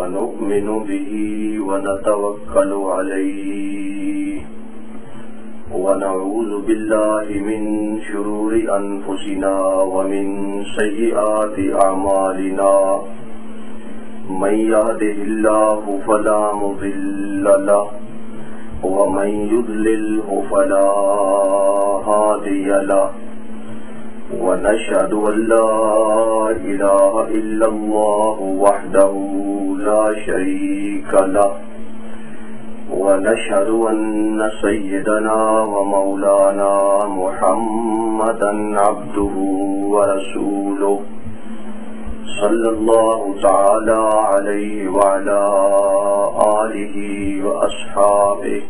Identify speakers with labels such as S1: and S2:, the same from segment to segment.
S1: ونؤمن به ونتوكل عليه ونعوذ بالله من شرور أنفسنا ومن سيئات أعمالنا من يهده الله فلا مضل له ومن يضلله فلا هادي له ونشهد أن لا إله إلا الله وحده لا شريك له ونشهد أن سيدنا ومولانا محمدا عبده ورسوله صلى الله تعالى عليه وعلى آله وأصحابه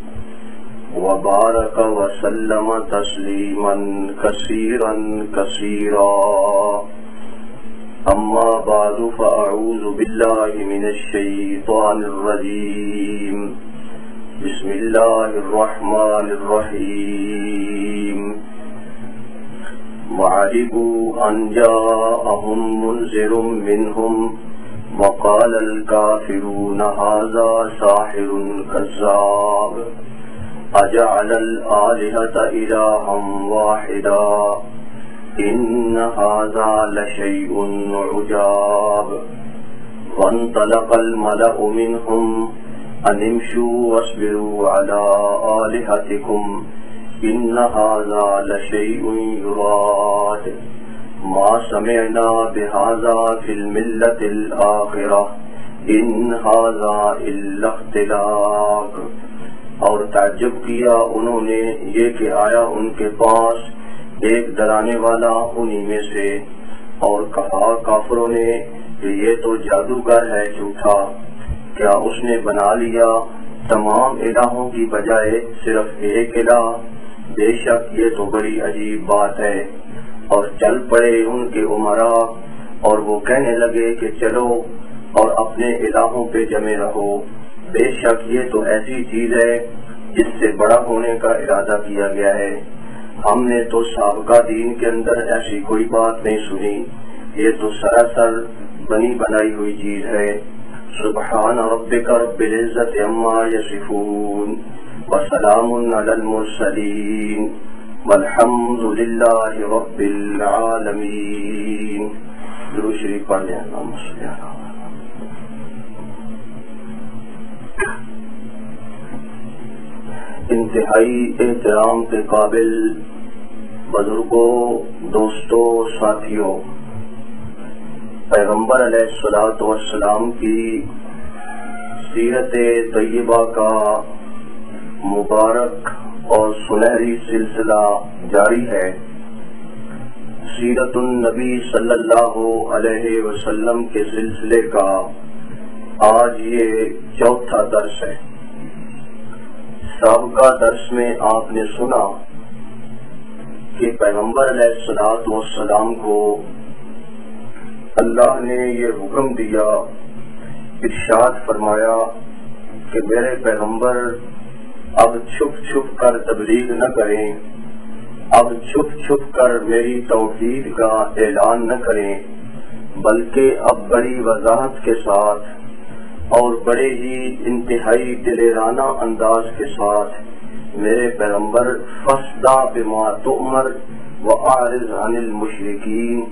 S1: وبارك وسلم تسليما كثيرا كثيرا أما بعد فأعوذ بالله من الشيطان الرجيم بسم الله الرحمن الرحيم وعجبوا أن جاءهم منذر منهم وقال الكافرون هذا ساحر كذاب أجعل الآلهة إلها واحدا إن هذا لشيء عجاب وانطلق الملأ منهم أن امشوا واصبروا على آلهتكم إن هذا لشيء يراد ما سمعنا بهذا في الملة الآخرة إن هذا إلا اختلاق. اور تعجب کیا انہوں نے یہ کہ آیا ان کے پاس ایک ڈرانے والا انہی میں سے، اور کہا کافروں نے کہ یہ تو جادوگر ہے جھوٹا، کیا اس نے بنا لیا تمام الہوں کی بجائے صرف ایک الہ؟ بے شک یہ تو بڑی عجیب بات ہے. اور چل پڑے ان کے امراء اور وہ کہنے لگے کہ چلو اور اپنے الہوں پہ جمے رہو، بے شک یہ تو ایسی چیز ہے جس سے بڑا ہونے کا ارادہ کیا گیا ہے. ہم نے تو سابقہ دین کے اندر ایسی کوئی بات نہیں سنی، یہ تو سراسر بنی بنائی ہوئی چیز ہے. سبحان ربک رب العزت عما یصفون وسلام علی المرسلین والحمد للہ رب العالمین. درود شریف پڑھ لیں. اللہم صلی علی محمد. انتہائی احترام کے قابل بزرگوں، دوستوں، ساتھیوں، پیغمبر علیہ الصلوۃ والسلام کی سیرت طیبہ کا مبارک اور سنہری سلسلہ جاری ہے. سیرت النبی صلی اللہ علیہ وسلم کے سلسلے کا آج یہ چوتھا درس ہے. سابقہ درس میں آپ نے سنا کہ پیغمبر علیہ الصلوۃ والسلام کو اللہ نے یہ حکم دیا، ارشاد فرمایا کہ میرے پیغمبر اب چھپ چھپ کر تبلیغ نہ کریں، اب چھپ چھپ کر میری توحید کا اعلان نہ کریں، بلکہ اب بڑی وضاحت کے ساتھ اور بڑے ہی انتہائی دلیرانہ انداز کے ساتھ میرے پیغمبر فاصدع بما تؤمر واعرض عن المشرکین،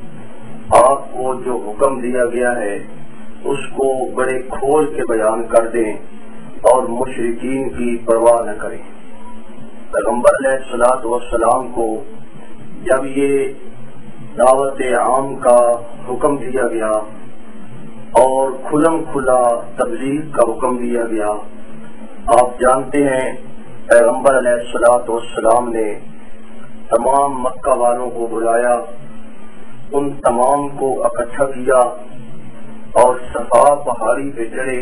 S1: آپ کو جو حکم دیا گیا ہے اس کو بڑے کھول کے بیان کر دیں اور مشرکین کی پرواہ نہ کریں. پیغمبر علیہ الصلوۃ والسلام کو جب یہ دعوت عام کا حکم دیا گیا اور کھلم کھلا تبلیغ کا حکم دیا گیا، آپ جانتے ہیں پیغمبر علیہ الصلوۃ والسلام نے تمام مکہ والوں کو بلایا، ان تمام کو اکٹھا کیا اور صفا پہاڑی پہ چڑھے،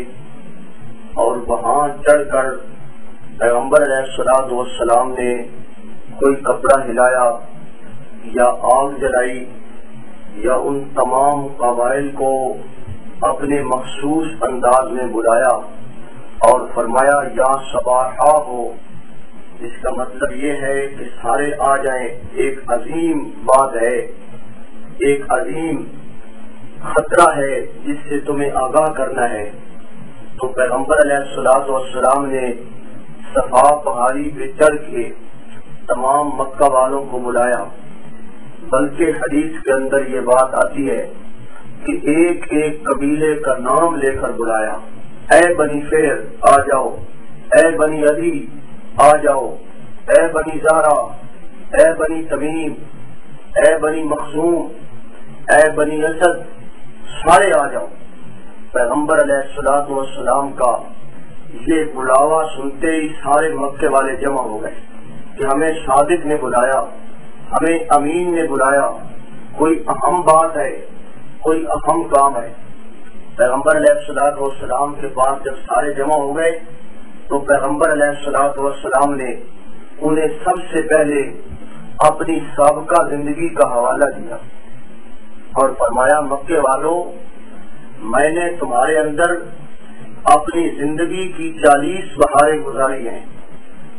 S1: اور وہاں چڑھ کر پیغمبر علیہ الصلوۃ والسلام نے کوئی کپڑا ہلایا یا آگ جلائی یا ان تمام قبائل کو اپنے مخصوص انداز میں بلایا اور فرمایا یا صباحا ہو. اس کا مطلب یہ ہے کہ سارے آ جائیں، ایک عظیم بات ہے، ایک عظیم خطرہ ہے جس سے تمہیں آگاہ کرنا ہے. تو پیغمبر علیہ الصلوۃ والسلام نے صفا پہاڑی پہ چڑھ کے تمام مکہ والوں کو بلایا، بلکہ حدیث کے اندر یہ بات آتی ہے کہ ایک ایک قبیلے کا نام لے کر بلایا، اے بنی فیر آ جاؤ، اے بنی عدی آ جاؤ، اے بنی زہرا، اے بنی تمیم، اے بنی مخزوم، اے بنی اسد، سارے آ جاؤ۔ پیغمبر علیہ الصلوۃ والسلام کا یہ بلاوا سنتے ہی سارے مکے والے جمع ہو گئے کہ ہمیں صادق نے بلایا، ہمیں امین نے بلایا، کوئی اہم بات ہے، کوئی اہم کام ہے۔ پیغمبر علیہ الصلوۃ والسلام کے پاس جب سارے جمع ہو گئے تو پیغمبر علیہ الصلوۃ والسلام نے انہیں سب سے پہلے اپنی سابقہ زندگی کا حوالہ دیا اور فرمایا، مکے والوں، میں نے تمہارے اندر اپنی زندگی کی 40 بہاریں گزاری ہیں۔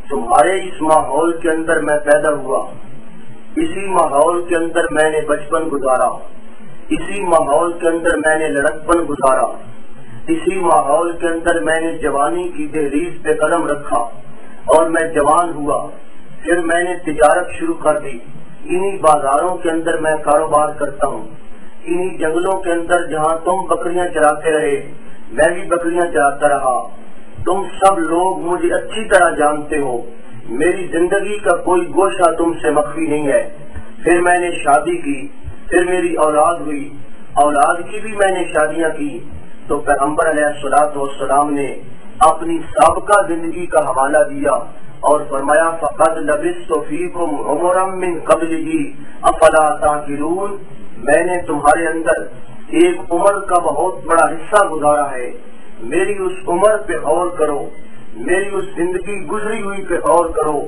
S1: تمہارے اس ماحول کے اندر میں پیدا ہوا، اسی ماحول کے اندر میں نے بچپن گزارا، اسی ماحول کے اندر میں نے لڑکپن گزارا، اسی ماحول کے اندر میں نے جوانی کی دہلیز پہ قدم رکھا اور میں جوان ہوا، پھر میں نے تجارت شروع کر دی، انہی بازاروں کے اندر میں کاروبار کرتا ہوں، انہی جنگلوں کے اندر جہاں تم بکریاں چراتے رہے میں بھی بکریاں چراتا رہا، تم سب لوگ مجھے اچھی طرح جانتے ہو، میری زندگی کا کوئی گوشہ تم سے مخفی نہیں ہے۔ پھر میں نے شادی کی، پھر میری اولاد ہوئی، اولاد کی بھی میں نے شادیاں کی۔ تو پیغمبر علیہ الصلوۃ والسلام نے اپنی سابقہ زندگی کا حوالہ دیا اور فرمایا، فقد لبثت فیکم عمرا من قبلہ افلا تعقلون، میں نے تمہارے اندر ایک عمر کا بہت بڑا حصہ گزارا ہے، میری اس عمر پہ غور کرو، میری اس زندگی گزری ہوئی پہ غور کرو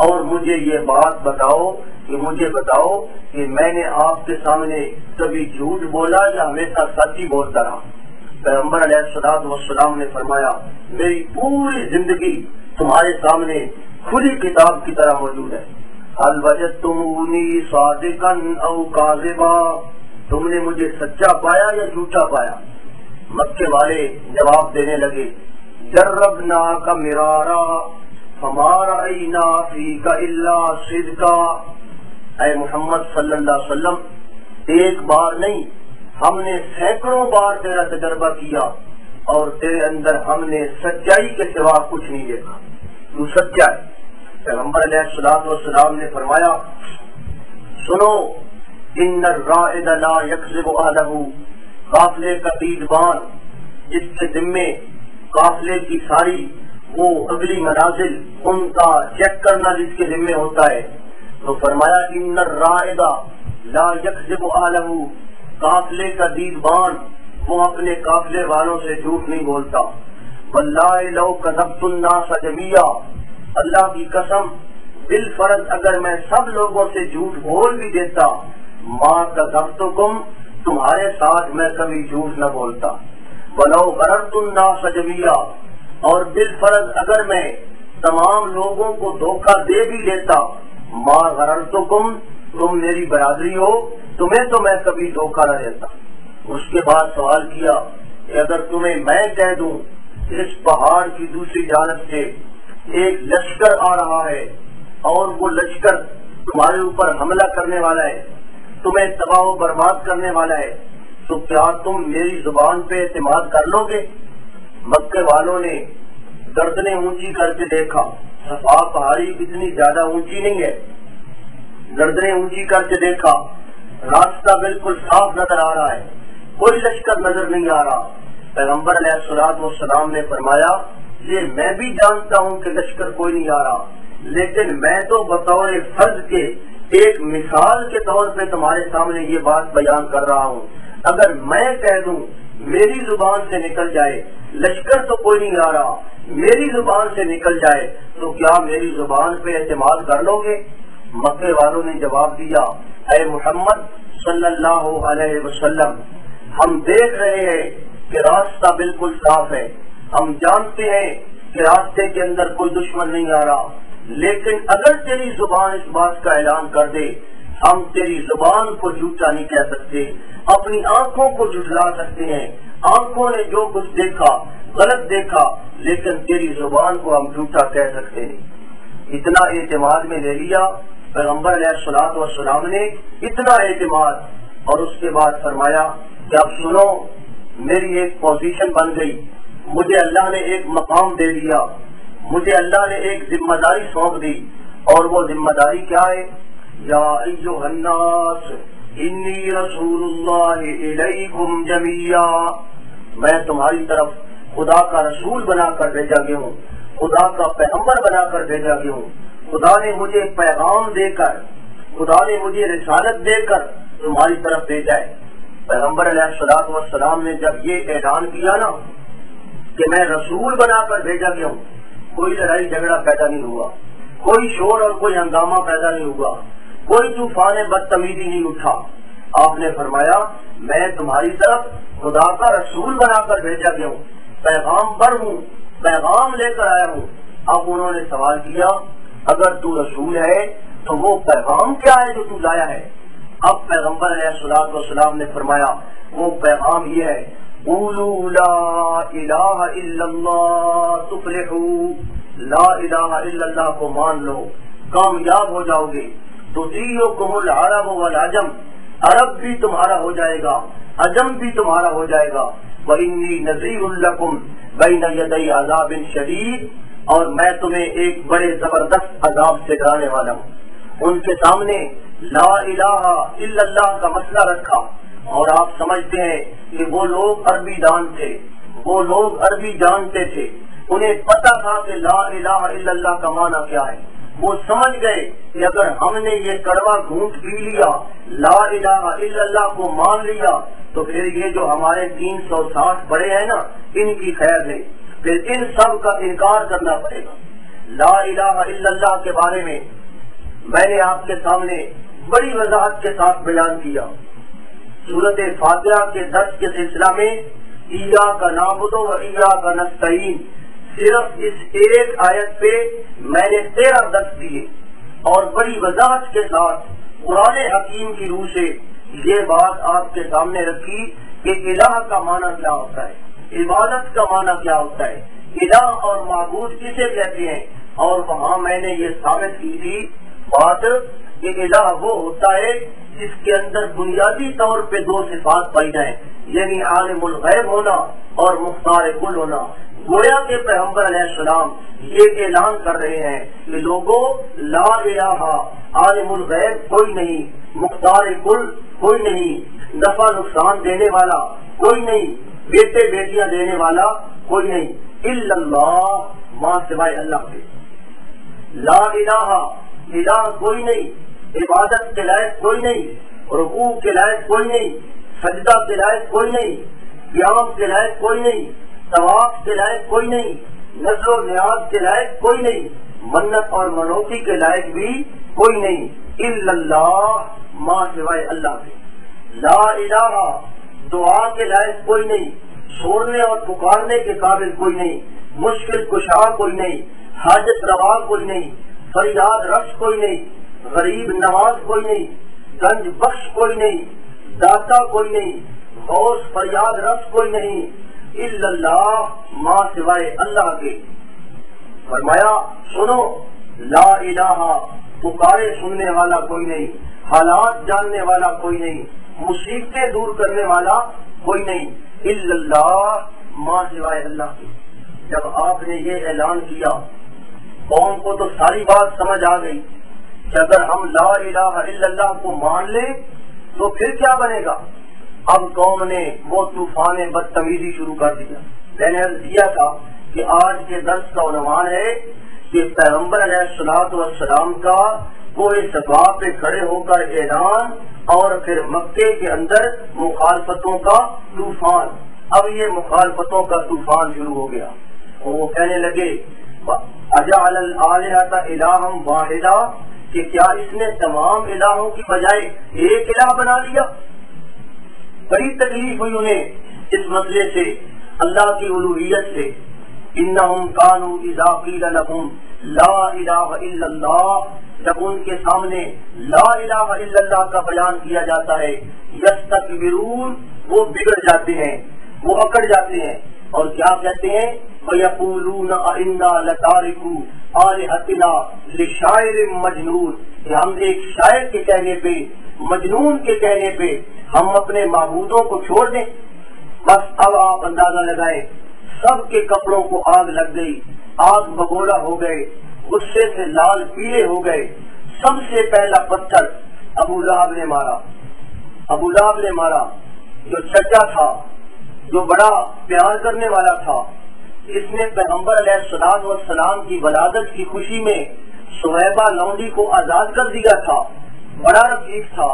S1: اور مجھے یہ بات بتاؤ کہ میں نے آپ کے سامنے کبھی جھوٹ بولا یا ہمیشہ سچ ہی بولتا رہا؟ پیغمبر علیہ الصلوۃ والسلام نے فرمایا، میری پوری زندگی تمہارے سامنے کھلی کتاب کی طرح موجود ہے۔ هل وجدتمونی صادقا او کاذبا، تم نے مجھے سچا پایا یا جھوٹا پایا؟ مکے والے جواب دینے لگے، جربناک مرارا فما رأینا فیک الا صدقا، اے محمد صلی اللہ علیہ وسلم، ایک بار نہیں، ہم نے سینکڑوں بار تیرا تجربہ کیا اور تیرے اندر ہم نے سچائی کے سوا کچھ نہیں دیکھا، تو سچا ہے۔ پیغمبر علیہ الصلوۃ والسلام نے فرمایا، سنو، ان الرائد لا یکذب اہلہ، قافلے کا میزبان جس کے ذمے قافلے کی ساری وہ اگلی منازل ان کا چیک کرنا جس کے ذمے ہوتا ہے، تو فرمایا، ان الرائد لا یکذب اہلہ، قافلے کا میزبان وہ اپنے قافلے والوں سے جھوٹ نہیں بولتا۔ واللہ لو کذبت الناس جميعا، اللہ کی قسم، بالفرض اگر میں سب لوگوں سے جھوٹ بول بھی دیتا، ما کذبتکم، تمہارے ساتھ میں کبھی جھوٹ نہ بولتا۔ ولو غررت الناس جميعا، اور بالفرض اگر میں تمام لوگوں کو دھوکہ دے بھی دیتا، ما غررتکم، تم میری برادری ہو، تمہیں تو میں کبھی دھوکہ نہ دیتا۔ اس کے بعد سوال کیا کہ اگر تمہیں میں کہہ دوں اس پہاڑ کی دوسری جانب سے ایک لشکر آ رہا ہے اور وہ لشکر تمہارے اوپر حملہ کرنے والا ہے، تمہیں تباہ و برباد کرنے والا ہے، تو کیا تم میری زبان پہ اعتماد کر لو گے؟ مکے والوں نے گردنیں اونچی کر کے دیکھا، صفا پہاڑی اتنی زیادہ اونچی نہیں ہے، گردنیں اونچی کر کے دیکھا، راستہ بالکل صاف نظر آ رہا ہے، کوئی لشکر نظر نہیں آ رہا۔ پیغمبر علیہ الصلوۃ والسلام نے فرمایا، یہ میں بھی جانتا ہوں کہ لشکر کوئی نہیں آ رہا، لیکن میں تو بطور فرض کے ایک مثال کے طور پہ تمہارے سامنے یہ بات بیان کر رہا ہوں، اگر میں کہہ دوں میری زبان سے نکل جائے لشکر تو کوئی نہیں آ رہا، میری زبان سے نکل جائے تو کیا میری زبان پہ اعتماد کر لو گے؟ مکے والوں نے جواب دیا، اے محمد صلی اللہ علیہ وسلم، ہم دیکھ رہے ہیں کہ راستہ بالکل صاف ہے، ہم جانتے ہیں کہ راستے کے اندر کوئی دشمن نہیں آ رہا، لیکن اگر تیری زبان اس بات کا اعلان کر دے، ہم تیری زبان کو جھوٹا نہیں کہہ سکتے، اپنی آنکھوں کو جھٹلا سکتے ہیں، آنکھوں نے جو کچھ دیکھا غلط دیکھا، لیکن تیری زبان کو ہم جھوٹا کہہ سکتے نہیں۔ اتنا اعتماد میں لے لیا پیغمبر علیہ الصلوۃ والسلام نے، اتنا اعتماد، اور اس کے بعد فرمایا کہ اب سنو، میری ایک پوزیشن بن گئی، مجھے اللہ نے ایک مقام دے دیا، مجھے اللہ نے ایک ذمہ داری سونپ دی، اور وہ ذمہ داری کیا ہے؟ یا ایھا الناس انی رسول اللہ الیکم جمیعا، میں تمہاری طرف خدا کا رسول بنا کر بھیجا گیا ہوں، خدا کا پیغمبر بنا کر بھیجا گیا ہوں، خدا نے مجھے پیغام دے کر، خدا نے مجھے رسالت دے کر تمہاری طرف بھیجا ہے۔ پیغمبر علیہ الصلوۃ والسلام نے جب یہ اعلان کیا نا کہ میں رسول بنا کر بھیجا گیا ہوں، کوئی لڑائی جھگڑا پیدا نہیں ہوا، کوئی شور اور کوئی ہنگامہ پیدا نہیں ہوا، کوئی طوفان بدتمیزی نہیں اٹھا۔ آپ نے فرمایا میں تمہاری طرف خدا کا رسول بنا کر بھیجا گیا ہوں، پیغام پر ہوں، پیغام لے کر آیا ہوں۔ اب انہوں نے سوال کیا اگر تو رسول ہے تو وہ پیغام کیا ہے جو تو لایا ہے؟ اب پیغمبر علیہ الصلوۃ والسلام نے فرمایا وہ پیغام یہ ہے، قولوا لا الہ الا اللہ تفلحوا، لا الہ الا اللہ کو مان لو کامیاب ہو جاؤ گے۔ تطیعکم العرب والعجم، عرب بھی تمہارا ہو جائے گا، عجم بھی تمہارا ہو جائے گا۔ وانی نذیر لکم بین یدی عذاب شدید، اور میں تمہیں ایک بڑے زبردست عذاب سے ڈرانے والا ہوں۔ ان کے سامنے لا الہ الا اللہ کا مسئلہ رکھا، اور آپ سمجھتے ہیں کہ وہ لوگ عربی دان تھے، وہ لوگ عربی جانتے تھے، انہیں پتا تھا کہ لا الہ الا اللہ کا معنی کیا ہے۔ وہ سمجھ گئے کہ اگر ہم نے یہ کڑوا گھونٹ پی لیا، لا الہ الا اللہ کو مان لیا، تو پھر یہ جو ہمارے 360 بڑے ہیں نا، ان کی خیر ہے، پھر ان سب کا انکار کرنا پڑے گا۔ لا الہ الا اللہ کے بارے میں میں نے آپ کے سامنے بڑی وضاحت کے ساتھ بیان کیا۔ سورۃ فاتحہ کے درس کے سلسلہ میں ایاک نعبد و ایاک نستعین، صرف اس ایک آیت پہ میں نے 13 درس دیے، اور بڑی وضاحت کے ساتھ قرآن حکیم کی روح سے یہ بات آپ کے سامنے رکھی کہ الہ کا معنی کیا ہوتا ہے، عبادت کا معنی کیا ہوتا ہے، الہ اور معبود کسے کہتے ہیں۔ اور وہاں میں نے یہ ثابت کی تھی بات کہ الہ وہ ہوتا ہے جس کے اندر بنیادی طور پہ 2 صفات پائی جائیں، یعنی عالم الغیب ہونا اور مختار کل ہونا۔ گویا کے پیغمبر علیہ السلام یہ اعلان کر رہے ہیں کہ لوگوں لا الہ، عالم الغیب کوئی نہیں، مختار کل کوئی نہیں، نفع نقصان دینے والا کوئی نہیں، بیٹے بیٹیاں دینے والا کوئی نہیں، الا اللہ، ماں سوائے اللہ کے۔ لا الہ، الہ کوئی نہیں، عبادت کے لائق کوئی نہیں، رکوع کے لائق کوئی نہیں، سجدہ کے لائق کوئی نہیں، قیام کے لائق کوئی نہیں، طواف کے لائق کوئی نہیں، نذر و نیاز کے لائق کوئی نہیں، منت اور منوتی کے لائق بھی کوئی نہیں، الا اللہ، ماں سوائے اللہ کے۔ لا الہ، دعا کے لائق کوئی نہیں، چھوڑنے اور پکارنے کے قابل کوئی نہیں، مشکل کشا کوئی نہیں، حاجت روا کوئی نہیں، فریاد رس کوئی نہیں، غریب نواز کوئی نہیں، گنج بخش کوئی نہیں، داتا کوئی نہیں، غوث فریاد رس کوئی نہیں، الا اللہ، ماں سوائے اللہ کے۔ فرمایا سنو، لا الہ، پکارے سننے والا کوئی نہیں، حالات جاننے والا کوئی نہیں، مصیبتیں دور کرنے والا کوئی نہیں، الا اللہ، ماں سوائے اللہ کے۔ جب آپ نے یہ اعلان کیا قوم کو تو ساری بات سمجھ آ گئی کہ اگر ہم لا الہ الا اللہ کو مان لیں تو پھر کیا بنے گا۔ اب قوم نے وہ طوفان بدتمیزی شروع کر دیا۔ میں نے عرض کیا تھا کہ آج کے درس کا عنوان ہے کہ پیغمبر علیہ الصلوۃ والسلام کا وہ صفا پہ کھڑے ہو کر اعلان، اور پھر مکے کے اندر مخالفتوں کا طوفان۔ اب یہ مخالفتوں کا طوفان شروع ہو گیا، اور وہ کہنے لگے اجعل الآلہۃ الہا واحدا، کہ کیا اس نے تمام الہوں کی بجائے ایک الہ بنا لیا۔ بڑی تکلیف ہوئی انہیں اس مسئلے سے، اللہ کی الوہیت سے۔ انہم کانوا اذا قیل لہم لا الہ الا اللہ، جب ان کے سامنے لا الہ الا اللہ کا بیان کیا جاتا ہے، یستکبرون، وہ بگڑ جاتے ہیں، وہ اکڑ جاتے ہیں اور کیا کہتے ہیں وَيَقُولُونَ أَإِنَّا لَتَارِكُو آلِهَتِنَا لِشَاعِرٍ مَجْنُونٍ کہ ہم ایک شاعر کے کہنے پہ، مجنون کے کہنے پہ ہم اپنے معبودوں کو چھوڑ دیں۔ بس اب آپ اندازہ لگائیں، سب کے کپڑوں کو آگ لگ گئی، آگ بگولا ہو گئے، غصے سے لال پیلے ہو گئے۔ سب سے پہلا پتھر ابو لہب نے مارا، ابو لہب نے مارا، جو چچا تھا، جو بڑا پیار کرنے والا تھا۔ اس نے پیغمبر علیہ الصلوۃ والسلام کی ولادت کی خوشی میں صہیبہ لونڈی کو آزاد کر دیا تھا، بڑا رفیق تھا۔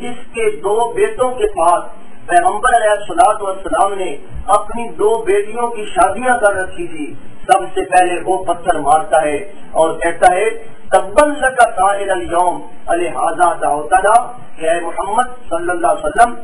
S1: اس کے 2 بیٹوں کے پاس پیغمبر علیہ الصلوۃ والسلام نے اپنی 2 بیٹیوں کی شادیاں کر رکھی تھی۔ سب سے پہلے وہ پتھر مارتا ہے اور کہتا ہے تبن لک سائر الیوم الہذا دعوتنا، کہ اے محمد صلی اللہ علیہ وسلم،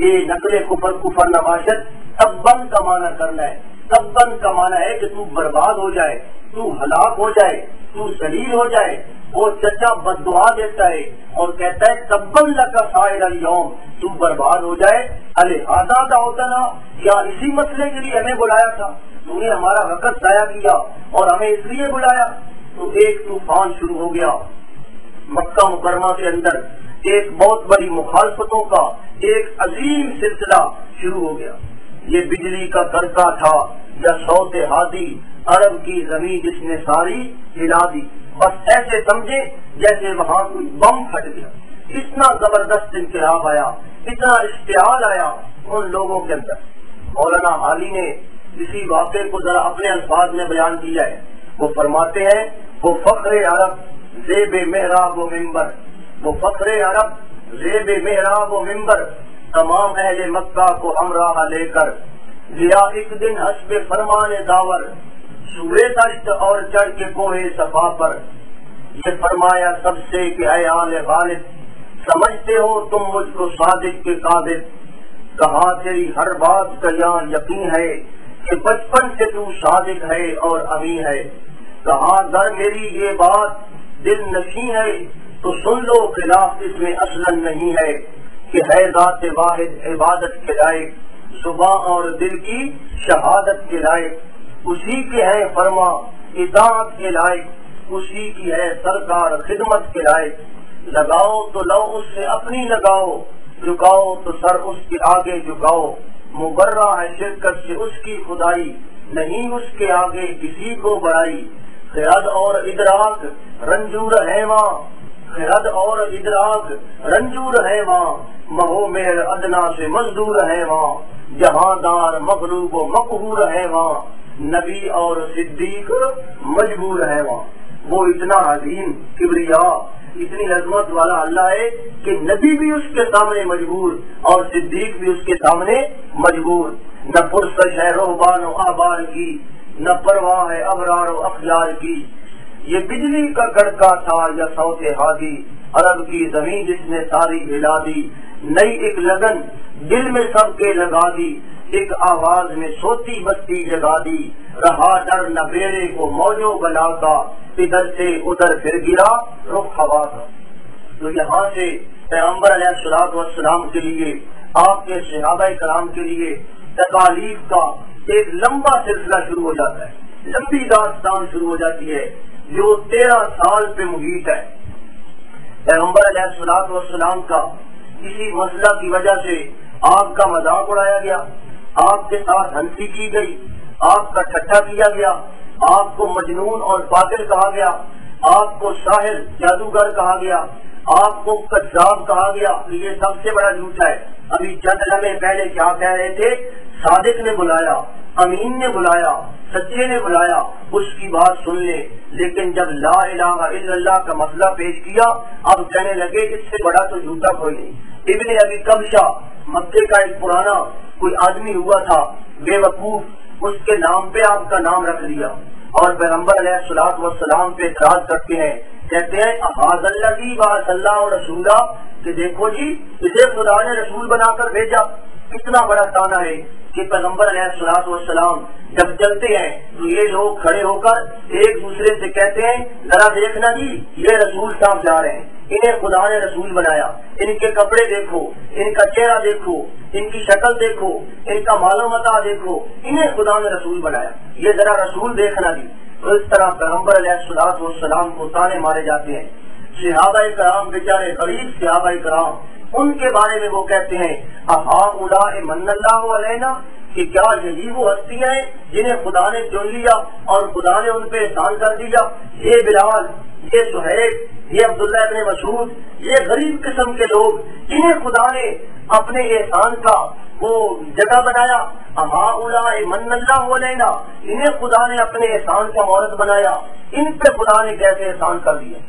S1: یہ نقل کفر نباشت تبن کا معنی کرنا ہے۔ تبن کا معنی ہے کہ تو برباد ہو جائے، تو ہلاک ہو جائے، تو ذلیل ہو جائے۔ وہ چچا بد دعا دیتا ہے اور کہتا ہے تبن لک سائر الیوم، تو برباد ہو جائے۔ الہذا دعوتنا، کیا اسی مسئلے کے لیے ہمیں بلایا تھا؟ تو نے ہمارا وقت ضائع کیا اور ہمیں اس لیے بلایا؟ تو ایک طوفان شروع ہو گیا مکہ مکرمہ کے اندر، ایک بہت بڑی مخالفتوں کا ایک عظیم سلسلہ شروع ہو گیا۔ یہ بجلی کا کڑکا تھا یا صوت ہادی، عرب کی زمین جس نے ساری ہلا دی۔ بس ایسے سمجھے جیسے وہاں کوئی بم پھٹ گیا۔ اتنا زبردست انقلاب آیا، اتنا اشتعال آیا ان لوگوں کے اندر۔ مولانا حالی نے اسی واقعے کو ذرا اپنے الفاظ میں بیان کیا ہے۔ وہ فرماتے ہیں وہ فخر عرب زیب محراب و ممبر، وہ فخر عرب زیب محراب و ممبر، تمام اہل مکہ کو ہمراہ لے کر لیا ایک دن حسب فرمان داور، سورے دشت اور چڑھ کے کوہ صفا پر۔ یہ فرمایا سب سے کہ اے آل غالب، سمجھتے ہو تم مجھ کو صادق کے قابل، کہا تیری ہر بات کا یہاں یقین ہے کہ بچپن سے تو صادق ہے اور امین ہے۔ کہا گر میری یہ بات دل نشین ہے تو سن لو، خلاف اس میں اصلا نہیں ہے کہ ہے ذات واحد عبادت کے لائق، صبح اور دل کی شہادت کے لائق، اسی کے ہے فرما اطاعت کے لائق، اسی کی ہے سرکار خدمت کے لائق۔ لگاؤ تو لو اس سے اپنی لگاؤ، جھکاؤ تو سر اس کے آگے جھکاؤ، مبرہ ہے شرکت سے اس کی خدائی، نہیں اس کے آگے کسی کو بڑائی۔ خرد اور ادراک رنجور ہے ماں، خرد اور ادراک رنجور ہے ماں، مہو میر ادنا سے مزدور ہے ماں، جہاں دار مغلوب و مقہور ہے ماں، نبی اور صدیق مجبور ہے ماں۔ وہ اتنا عظیم کبریا، اتنی عظمت والا اللہ ہے کہ نبی بھی اس کے سامنے مجبور اور صدیق بھی اس کے سامنے مجبور۔ نہ پرسش ہے روحبان و احبار کی، نہ پرواہ ہے ابرار و اخیار کی۔ یہ بجلی کا کڑکا تھا یا صوت ہادی، عرب کی زمین جس نے ساری ہلا دی۔ نئی ایک لگن دل میں سب کے لگا دی، ایک آواز میں سوتی بستی جگا دی۔ رہا ڈر نہ بیڑے کو موجوں بلا کا، ادھر سے ادھر پھر گرا رخ ہوا کا۔ تو یہاں سے پیغمبر علیہ الصلوۃ والسلام کے لیے، آپ کے صحابہ کرام کے لیے تکالیف کا ایک لمبا سلسلہ شروع ہو جاتا ہے، لمبی داستان شروع ہو جاتی ہے جو 13 سال پہ محیط ہے۔ پیغمبر علیہ الصلوۃ والسلام کا کسی مسئلہ کی وجہ سے آپ کا مذاق اڑایا گیا، آپ کے ساتھ ہنسی کی گئی، آپ کا ٹھٹا کیا گیا، آپ کو مجنون اور پاگل کہا گیا، آپ کو ساحر جادوگر کہا گیا، آپ کو کذاب کہا گیا۔ یہ سب سے بڑا جھوٹا ہے۔ ابھی چند لمحے پہلے کیا کہہ رہے تھے؟ صادق نے بلایا، امین نے بلایا، سچے نے بلایا، اس کی بات سن لے۔ لیکن جب لا الہ الا اللہ کا مسئلہ پیش کیا، اب کہنے لگے اس سے بڑا تو جھوٹا کوئی نہیں۔ ابن ابی قبشہ مکے کا ایک پرانا کوئی آدمی ہوا تھا، بے وقوف، اس کے نام پہ آپ کا نام رکھ دیا اور پیغمبر علیہ الصلوۃ والسلام پہ اعتراض کرتے ہیں، کہتے ہیں احاظ الذی بعث اللہ رسولہ، کہ دیکھو جی اسے خدا نے رسول بنا کر بھیجا۔ کتنا بڑا تانا ہے کہ پیغمبر علیہ الصلوۃ والسلام جب چلتے ہیں تو یہ لوگ کھڑے ہو کر ایک دوسرے سے کہتے ہیں ذرا دیکھنا جی یہ رسول صاحب جا رہے ہیں، انہیں خدا نے رسول بنایا، ان کے کپڑے دیکھو، ان کا چہرہ دیکھو، ان کی شکل دیکھو، ان کا مال و متاع دیکھو، انہیں خدا نے رسول بنایا، یہ ذرا رسول دیکھنا بھی۔ تو اس طرح پیغمبر علیہ الصلوۃ والسلام کو تانے مارے جاتے ہیں۔ صحابہ کرام بیچارے غریب صحابہ کرام، ان کے بارے میں وہ کہتے ہیں اَهَٰؤُلَاءِ مَنَّ اللَّهُ عَلَيْنَا، کہ کیا یہی وہ ہستیاں ہیں جنہیں خدا نے چن لیا اور خدا نے ان پہ احسان کر دیا؟ یہ بلال، یہ سہیب، یہ عبداللہ ابن مسعود، یہ غریب قسم کے لوگ جنہیں خدا نے اپنے احسان کا وہ جگہ بنایا۔ اَهَٰؤُلَاءِ مَنَّ اللَّهُ عَلَيْنَا، انہیں خدا نے اپنے احسان کا مورد بنایا، ان پہ خدا نے کیسے احسان کر دیا؟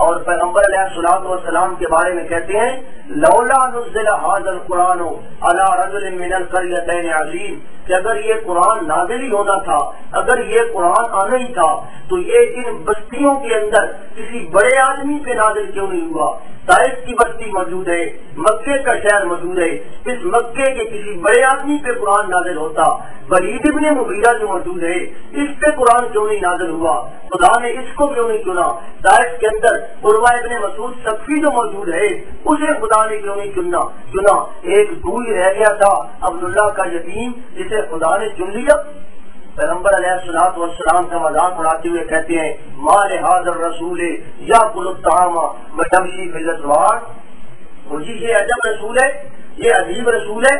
S1: اور پیغمبر علیہ الصلوۃ والسلام کے بارے میں کہتے ہیں لولا نزل هذا القرآن على رجل من القريتين عظيم، کہ اگر یہ قرآن نازل ہی ہونا تھا، اگر یہ قرآن آنا ہی تھا تو یہ ان بستیوں کے اندر کسی بڑے آدمی پہ نازل کیوں نہیں ہوا؟ طائف کی بستی موجود ہے، مکے کا شہر موجود ہے، اس مکے کے کسی بڑے آدمی پہ قرآن نازل ہوتا۔ ولید ابن مغیرہ جو موجود ہے، اس پہ قرآن کیوں نہیں نازل ہوا؟ خدا نے اس کو کیوں نہیں چنا؟ طائف کے اندر عروہ ابن مسعود ثقفی جو موجود ہے، اسے خدا نے کیوں نہیں چنا؟ ایک دور رہ گیا تھا عبداللہ کا یتیم، جسے خدا نے چن لیا۔ پیغمبر علیہ الصلوۃ والسلام کا مذاق اڑاتے ہوئے کہتے ہیں ما لهذا الرسول یاکل الطعام ویمشی فی الاسواق، مجھے یہ عجب رسول ہے، یہ عجیب رسول ہے،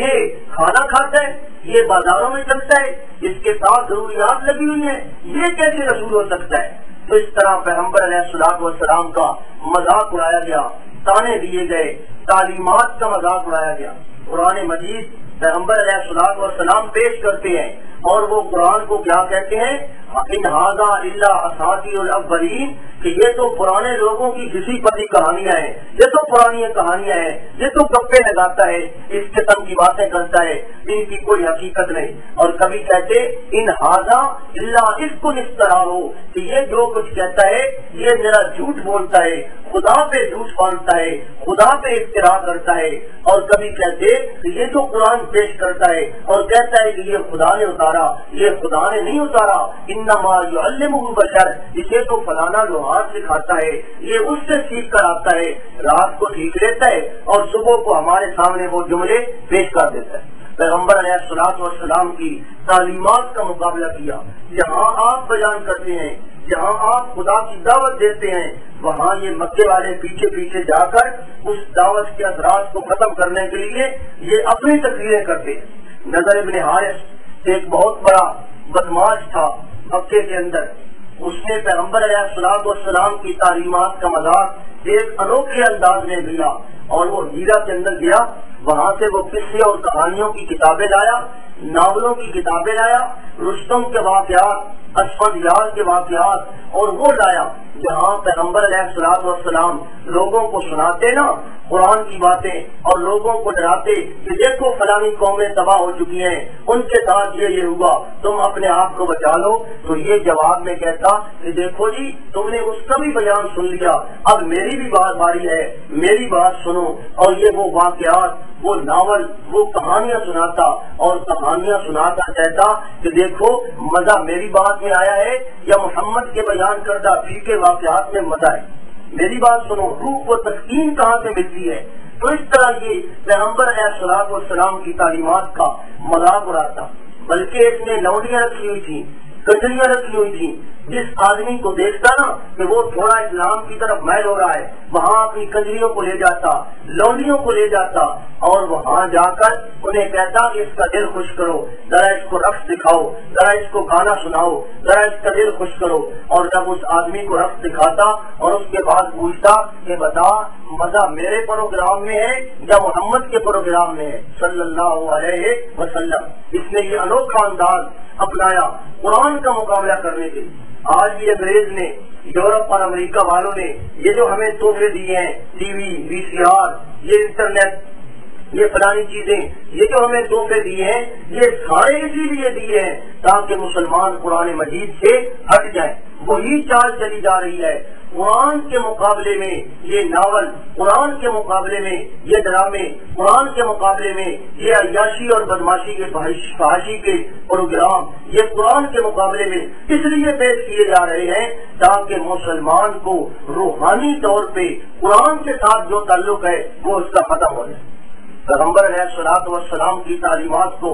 S1: یہ کھانا کھاتا ہے، یہ بازاروں میں چلتا ہے، اس کے ساتھ ضروریات لگی ہوئی ہیں، یہ کیسے رسول ہو سکتا ہے؟ تو اس طرح پیغمبر علیہ الصلوۃ والسلام کا مذاق اڑایا گیا، تانے دیے گئے، تعلیمات کا مذاق اڑایا گیا۔ قرآن مجید پیغمبر علیہ الصلوۃ والسلام پیش کرتے ہیں اور وہ قرآن کو کیا کہتے ہیں ان ھذا الا اساطیر الاولین، کہ یہ تو پرانے لوگوں کی کسی پتی کہانیاں ہیں، یہ تو پرانی کہانیاں ہیں، یہ تو گپے لگاتا ہے، اس قسم کی باتیں کرتا ہے، ان کی کوئی حقیقت نہیں۔ اور کبھی کہتے ان ھذا الا افک افتراہ، کہ یہ جو کچھ کہتا ہے یہ میرا جھوٹ بولتا ہے، خدا پہ جھوٹ باندھتا ہے، خدا پہ افتراء کرتا ہے۔ اور کبھی کہتے کہ یہ جو قرآن پیش کرتا ہے اور کہتا ہے کہ یہ خدا نے اتارا، یہ خدا نے نہیں اتارا، انما یعلمہ بشر، اسے تو فلانا لوہار سکھاتا ہے، یہ اس سے سیکھ کر آتا ہے، رات کو سیکھ لیتا ہے اور صبح کو ہمارے سامنے وہ جملے پیش کر دیتا ہے۔ پیغمبر علیہ الصلوۃ والسلام کی تعلیمات کا مقابلہ کیا۔ جہاں آپ بیان کرتے ہیں، جہاں آپ خدا کی دعوت دیتے ہیں، وہاں یہ مکے والے پیچھے پیچھے جا کر اس دعوت کے اثرات کو ختم کرنے کے لیے یہ اپنی تقریریں کرتے ہیں۔ نضر ابن حارث ایک بہت بڑا بدماش تھا مکے کے اندر، اس نے پیغمبر علیہ الصلوۃ والسلام کی تعلیمات کا مذاق ایک انوکھے انداز میں لیا، اور وہ ہیرا کے اندر گیا، وہاں سے وہ قصے اور کہانیوں کی کتابیں لایا، ناولوں کی کتابیں لایا، رستم کے واقعات، اسفندیار کے واقعات، اور وہ لایا جہاں پیغمبر علیہ الصلوۃ والسلام لوگوں کو سناتے نا قرآن کی باتیں اور لوگوں کو ڈراتے کہ دیکھو فلانی قومیں تباہ ہو چکی ہیں، ان کے ساتھ یہ ہوا، تم اپنے آپ کو بچا لو۔ تو یہ جواب میں کہتا کہ دیکھو جی تم نے اس کا بھی بیان سن لیا، اب میری بھی بات باری ہے، میری بات سنو۔ اور یہ وہ واقعات، وہ ناول، وہ کہانیاں سناتا اور کہانیاں سناتا کہتا کہ دیکھو مزہ میری بات میں آیا ہے یا محمد کے بیان کردہ فیکے واقعات میں مزہ ہے، میری بات سنو، روح کو تسکین کہاں سے ملتی ہے۔ تو اس طرح یہ پیغمبر علیہ الصلوۃ والسلام کی تعلیمات کا مذاق اڑاتا، بلکہ اس نے لونڈیاں رکھی ہوئی تھی، کچریاں رکھی ہوئی تھی، جس آدمی کو دیکھتا نا کہ وہ تھوڑا اسلام کی طرف میل ہو رہا ہے، وہاں اپنی کجریوں کو لے جاتا، لونڈیوں کو لے جاتا اور وہاں جا کر انہیں کہتا کہ اس کا دل خوش کرو، ذرا اس کو رقص دکھاؤ، ذرا اس کو گانا سناؤ، ذرا اس کا دل خوش کرو۔ اور جب اس آدمی کو رقص دکھاتا اور اس کے بعد پوچھتا کہ بتا مزہ میرے پروگرام میں ہے یا محمد کے پروگرام میں ہے صلی اللہ علیہ وسلم۔ اس نے یہ انوکھا انداز اپنایا قرآن کا مقابلہ کرنے کے لیے۔ آج بھی انگریز نے، یورپ اور امریکہ والوں نے یہ جو ہمیں تحفے دیے ہیں، ٹی وی، وی سی آر، یہ انٹرنیٹ، یہ فلانی چیزیں، یہ جو ہمیں تحفے دیے ہیں، یہ سارے اسی لیے دیے ہیں تاکہ مسلمان قرآن مجید سے ہٹ جائیں۔ وہی چال چلی جا رہی ہے، قرآن کے مقابلے میں یہ ناول، قرآن کے مقابلے میں یہ ڈرامے، قرآن کے مقابلے میں یہ عیاشی اور بدماشی کے فحاشی کے پروگرام، یہ قرآن کے مقابلے میں اس لیے پیش کیے جا رہے ہیں تاکہ مسلمان کو روحانی طور پہ قرآن کے ساتھ جو تعلق ہے وہ اس کا ختم ہو جائے۔ پیغمبر علیہ الصلوۃ والسلام کی تعلیمات کو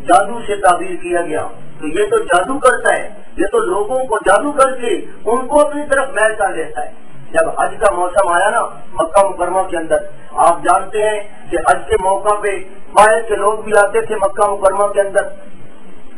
S1: جادو سے تعبیر کیا گیا، تو یہ تو جادو کرتا ہے، یہ تو لوگوں کو جادو کر کے ان کو اپنی طرف میل کر دیتا ہے۔ جب حج کا موسم آیا نا مکہ مکرمہ کے اندر، آپ جانتے ہیں کہ حج کے موقع پہ باہر کے لوگ بھی آتے تھے مکہ مکرمہ کے اندر،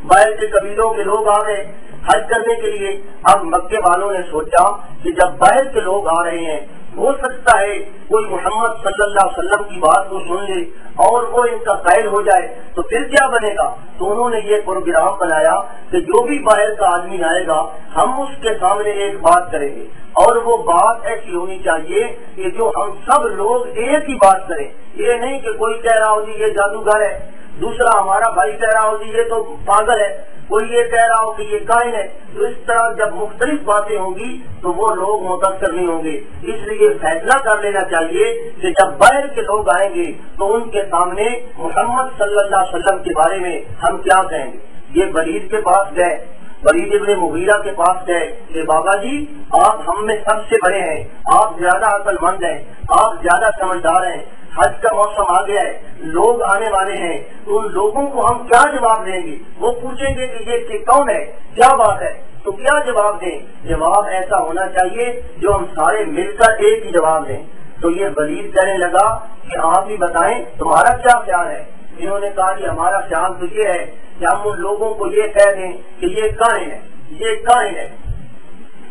S1: باہر کے قبیلوں کے لوگ آ گئے حج کرنے کے لیے۔ اب مکے والوں نے سوچا کہ جب باہر کے لوگ آ رہے ہیں، ہو سکتا ہے کوئی محمد صلی اللہ علیہ وسلم کی بات کو سن لے اور وہ ان کا قائل ہو جائے تو پھر کیا بنے گا۔ تو انہوں نے یہ پروگرام بنایا کہ جو بھی باہر کا آدمی آئے گا ہم اس کے سامنے ایک بات کریں گے، اور وہ بات ایسی ہونی چاہیے کہ جو ہم سب لوگ ایک ہی بات کریں۔ یہ نہیں کہ کوئی کہہ رہا ہو جی یہ جادوگر ہے، دوسرا ہمارا بھائی کہہ رہا ہو جی یہ تو پاگل ہے، کوئی یہ کہہ رہا ہو کہ یہ کائن ہے۔ تو اس طرح جب مختلف باتیں ہوں گی تو وہ لوگ متاثر نہیں ہوں گے، اس لیے فیصلہ کر لینا چاہیے کہ جب باہر کے لوگ آئیں گے تو ان کے سامنے محمد صلی اللہ علیہ وسلم کے بارے میں ہم کیا کہیں گے۔ یہ ولید کے پاس گئے، ولید ابن مغیرہ کے پاس گئے کہ بابا جی آپ ہم میں سب سے بڑے ہیں، آپ زیادہ عقل مند ہیں، آپ زیادہ سمجھدار ہیں، حج کا موسم آ گیا ہے، لوگ آنے والے ہیں، تو ان لوگوں کو ہم کیا جواب دیں گے؟ وہ پوچھیں گے کہ یہ کون ہے، کیا بات ہے، تو کیا جواب دیں؟ جواب ایسا ہونا چاہیے جو ہم سارے مل کر ایک ہی جواب دیں۔ تو یہ ولید کہنے لگا کہ آپ بھی بتائیں تمہارا کیا خیال ہے۔ انہوں نے کہا کہ ہمارا خیال تو یہ ہے کہ ہم ان لوگوں کو یہ کہہ دیں کہ یہ کائن ہے، یہ کائن ہے،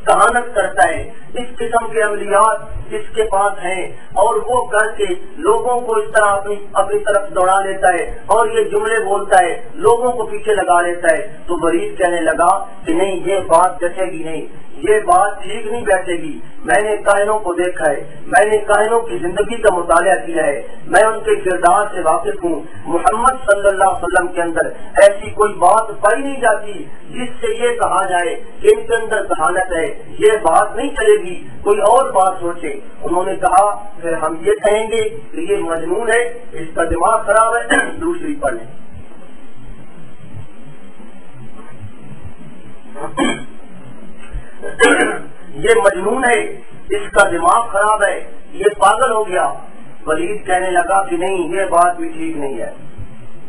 S1: کہانت کرتا ہے، اس قسم کے عملیات اس کے پاس ہیں، اور وہ کر کے لوگوں کو اس طرح اپنی طرف دوڑا لیتا ہے اور یہ جملے بولتا ہے، لوگوں کو پیچھے لگا لیتا ہے۔ تو ولید کہنے لگا کہ نہیں یہ بات جچے گی نہیں، یہ بات ٹھیک نہیں بیٹھے گی۔ میں نے کائنوں کو دیکھا ہے، میں نے کائنوں کی زندگی کا مطالعہ کیا ہے، میں ان کے کردار سے واقف ہوں۔ محمد صلی اللہ علیہ وسلم کے اندر ایسی کوئی بات پائی نہیں جاتی جس سے یہ کہا جائے کہ ان کے اندر ذہانت ہے، یہ بات نہیں چلے گی، کوئی اور بات سوچے۔ انہوں نے کہا پھر ہم یہ کہیں گے کہ یہ مجنون ہے، اس کا دماغ خراب ہے۔ دوسری پڑھ لیں، یہ مجنون ہے، اس کا دماغ خراب ہے، یہ پاگل ہو گیا۔ ولید کہنے لگا کہ نہیں یہ بات بھی ٹھیک نہیں ہے،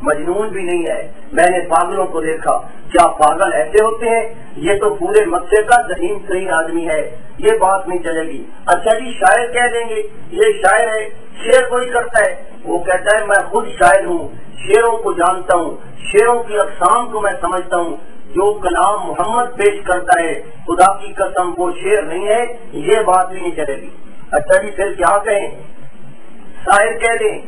S1: مجنون بھی نہیں ہے، میں نے پاگلوں کو دیکھا۔ کیا پاگل ایسے ہوتے ہیں؟ یہ تو پورے مکے کا ذہین ترین آدمی ہے، یہ بات نہیں چلے گی۔ اچھا جی شاعر کہہ دیں گے، یہ شاعر ہے، شعر کوئی کرتا ہے، وہ کہتا ہے میں خود شاعر ہوں، شعروں کو جانتا ہوں، شعروں کی اقسام کو میں سمجھتا ہوں، جو کلام محمد پیش کرتا ہے خدا کی قسم وہ شعر نہیں ہے، یہ بات بھی نہیں چلے گی۔ اچھا جی پھر کیا کہیں؟ شاعر کہہ دیں،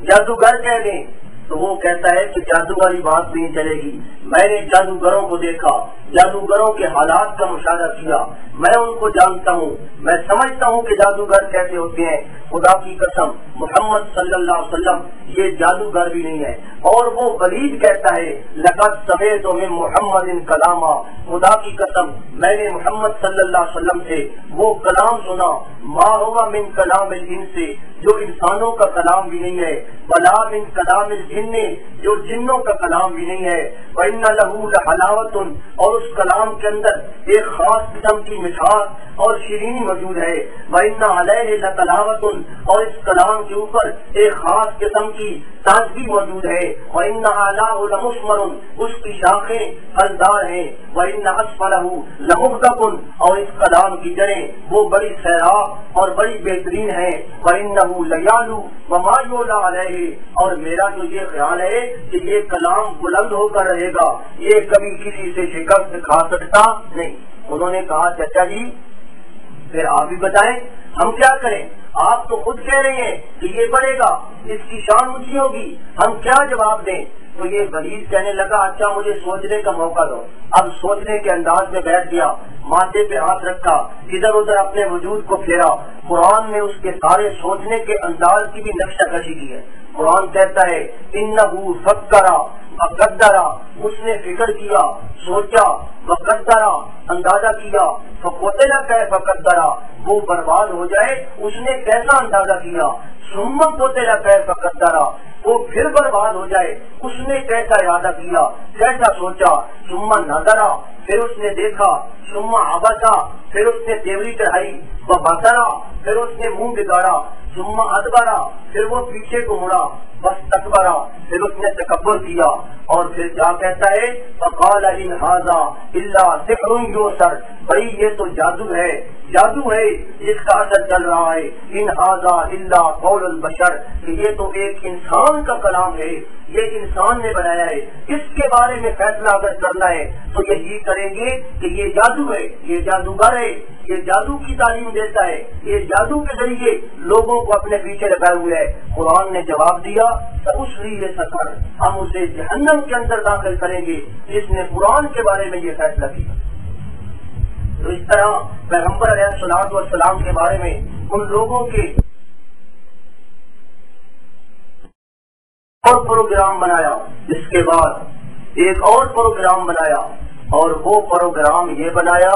S1: جادوگر کہہ دیں، تو وہ کہتا ہے کہ جادو والی بات بھی نہیں چلے گی۔ میں نے جادوگروں کو دیکھا، جادوگروں کے حالات کا مشاہدہ کیا، میں ان کو جانتا ہوں، میں سمجھتا ہوں کہ جادوگر کیسے ہوتے ہیں۔ خدا کی قسم محمد صلی اللہ علیہ وسلم یہ جادوگر بھی نہیں ہے۔ اور وہ ولید کہتا ہے لقد سمعت من محمد کلاما، خدا کی قسم میں نے محمد صلی اللہ علیہ وسلم سے وہ کلام سنا، ما ہوا من کلام الانس، جو انسانوں کا کلام بھی نہیں ہے، ولا من کلام الجن، جو جنوں کا کلام بھی نہیں ہے، وَإِنَّ لَهُ لَحَلَاوَةٌ، اور اس کلام کے اندر ایک خاص قسم کی مٹھاس اور شیرینی موجود ہے، وَإِنَّ عَلَيْهِ لَتَلَاوَةٌ، اور اس کلام کے اوپر ایک خاص قسم کی تازگی موجود ہے، وَإِنَّ أَعْلَاهُ لَمُثْمَرٌ، اس کی شاخیں پھلدار ہیں، وَإِنَّ أَسْفَلَهُ لَمُغْدَقٌ، اور اس کلام کی جڑیں وہ بڑی سیراب اور بڑی بہترین ہیں، وَإِنَّهُ لَيَعْلُو وَمَا يُعْلَى عَلَيْهِ، اور میرا جو یہ خیال ہے کہ یہ کلام بلند ہو کر رہے گا، یہ کبھی کسی سے شکست کھا سکتا نہیں۔ انہوں نے کہا چچا جی پھر آپ بھی بتائیں ہم کیا کریں، آپ تو خود کہہ رہے ہیں کہ یہ بڑھے گا، اس کی شان اونچی ہوگی، ہم کیا جواب دیں؟ تو یہ ولید کہنے لگا اچھا مجھے سوچنے کا موقع دو۔ اب سوچنے کے انداز میں بیٹھ گیا، ماتھے پہ ہاتھ رکھا، ادھر ادھر اپنے وجود کو پھیرا۔ قرآن نے اس کے سارے سوچنے کے انداز کی بھی نقشہ کشی کی ہے۔ قرآن کہتا ہے انہ فکر، فقدرا اس نے فکر کیا سوچا، وقدرا اندازہ کیا، فقتل کیف قدرا وہ برباد ہو جائے اس نے کیسا اندازہ کیا، ثم قتل کیف قدرا وہ پھر برباد ہو جائے اس نے کیسا ارادہ کیا، کیسا سوچا، ثم نظرا پھر اس نے دیکھا، ثم عبسا پھر اس نے تیوری چڑھائی، وبصرا پھر اس نے منہ بگاڑا، ثم ادبرا پھر وہ پیچھے کو مڑا، واستکبرا پھر اس نے تکبر کیا، اور پھر کیا کہتا ہے، فقال ان ھذا الا سحر یؤثر بھائی یہ تو جادو ہے جس کا اثر چل رہا ہے، ان ھذا الا قول البشر کہ یہ تو ایک انسان کا کلام ہے، یہ انسان نے بنایا ہے، اس کے بارے میں فیصلہ اگر کرنا ہے تو یہی کریں گے کہ یہ جادو ہے، یہ جادوگر ہے، یہ جادو کی تعلیم دیتا ہے، یہ جادو کے ذریعے لوگوں کو اپنے پیچھے لگائے ہوئے ہے۔ قرآن نے جواب دیا سأصلیہ سقر ہم اسے جہنم کے اندر داخل کریں گے جس نے قرآن کے بارے میں یہ فیصلہ کیا۔ تو اس طرح پیغمبر علیہ الصلوۃ والسلام کے بارے میں ان لوگوں کے اور پروگرام بنایا، اس کے بعد ایک اور پروگرام بنایا، اور وہ پروگرام یہ بنایا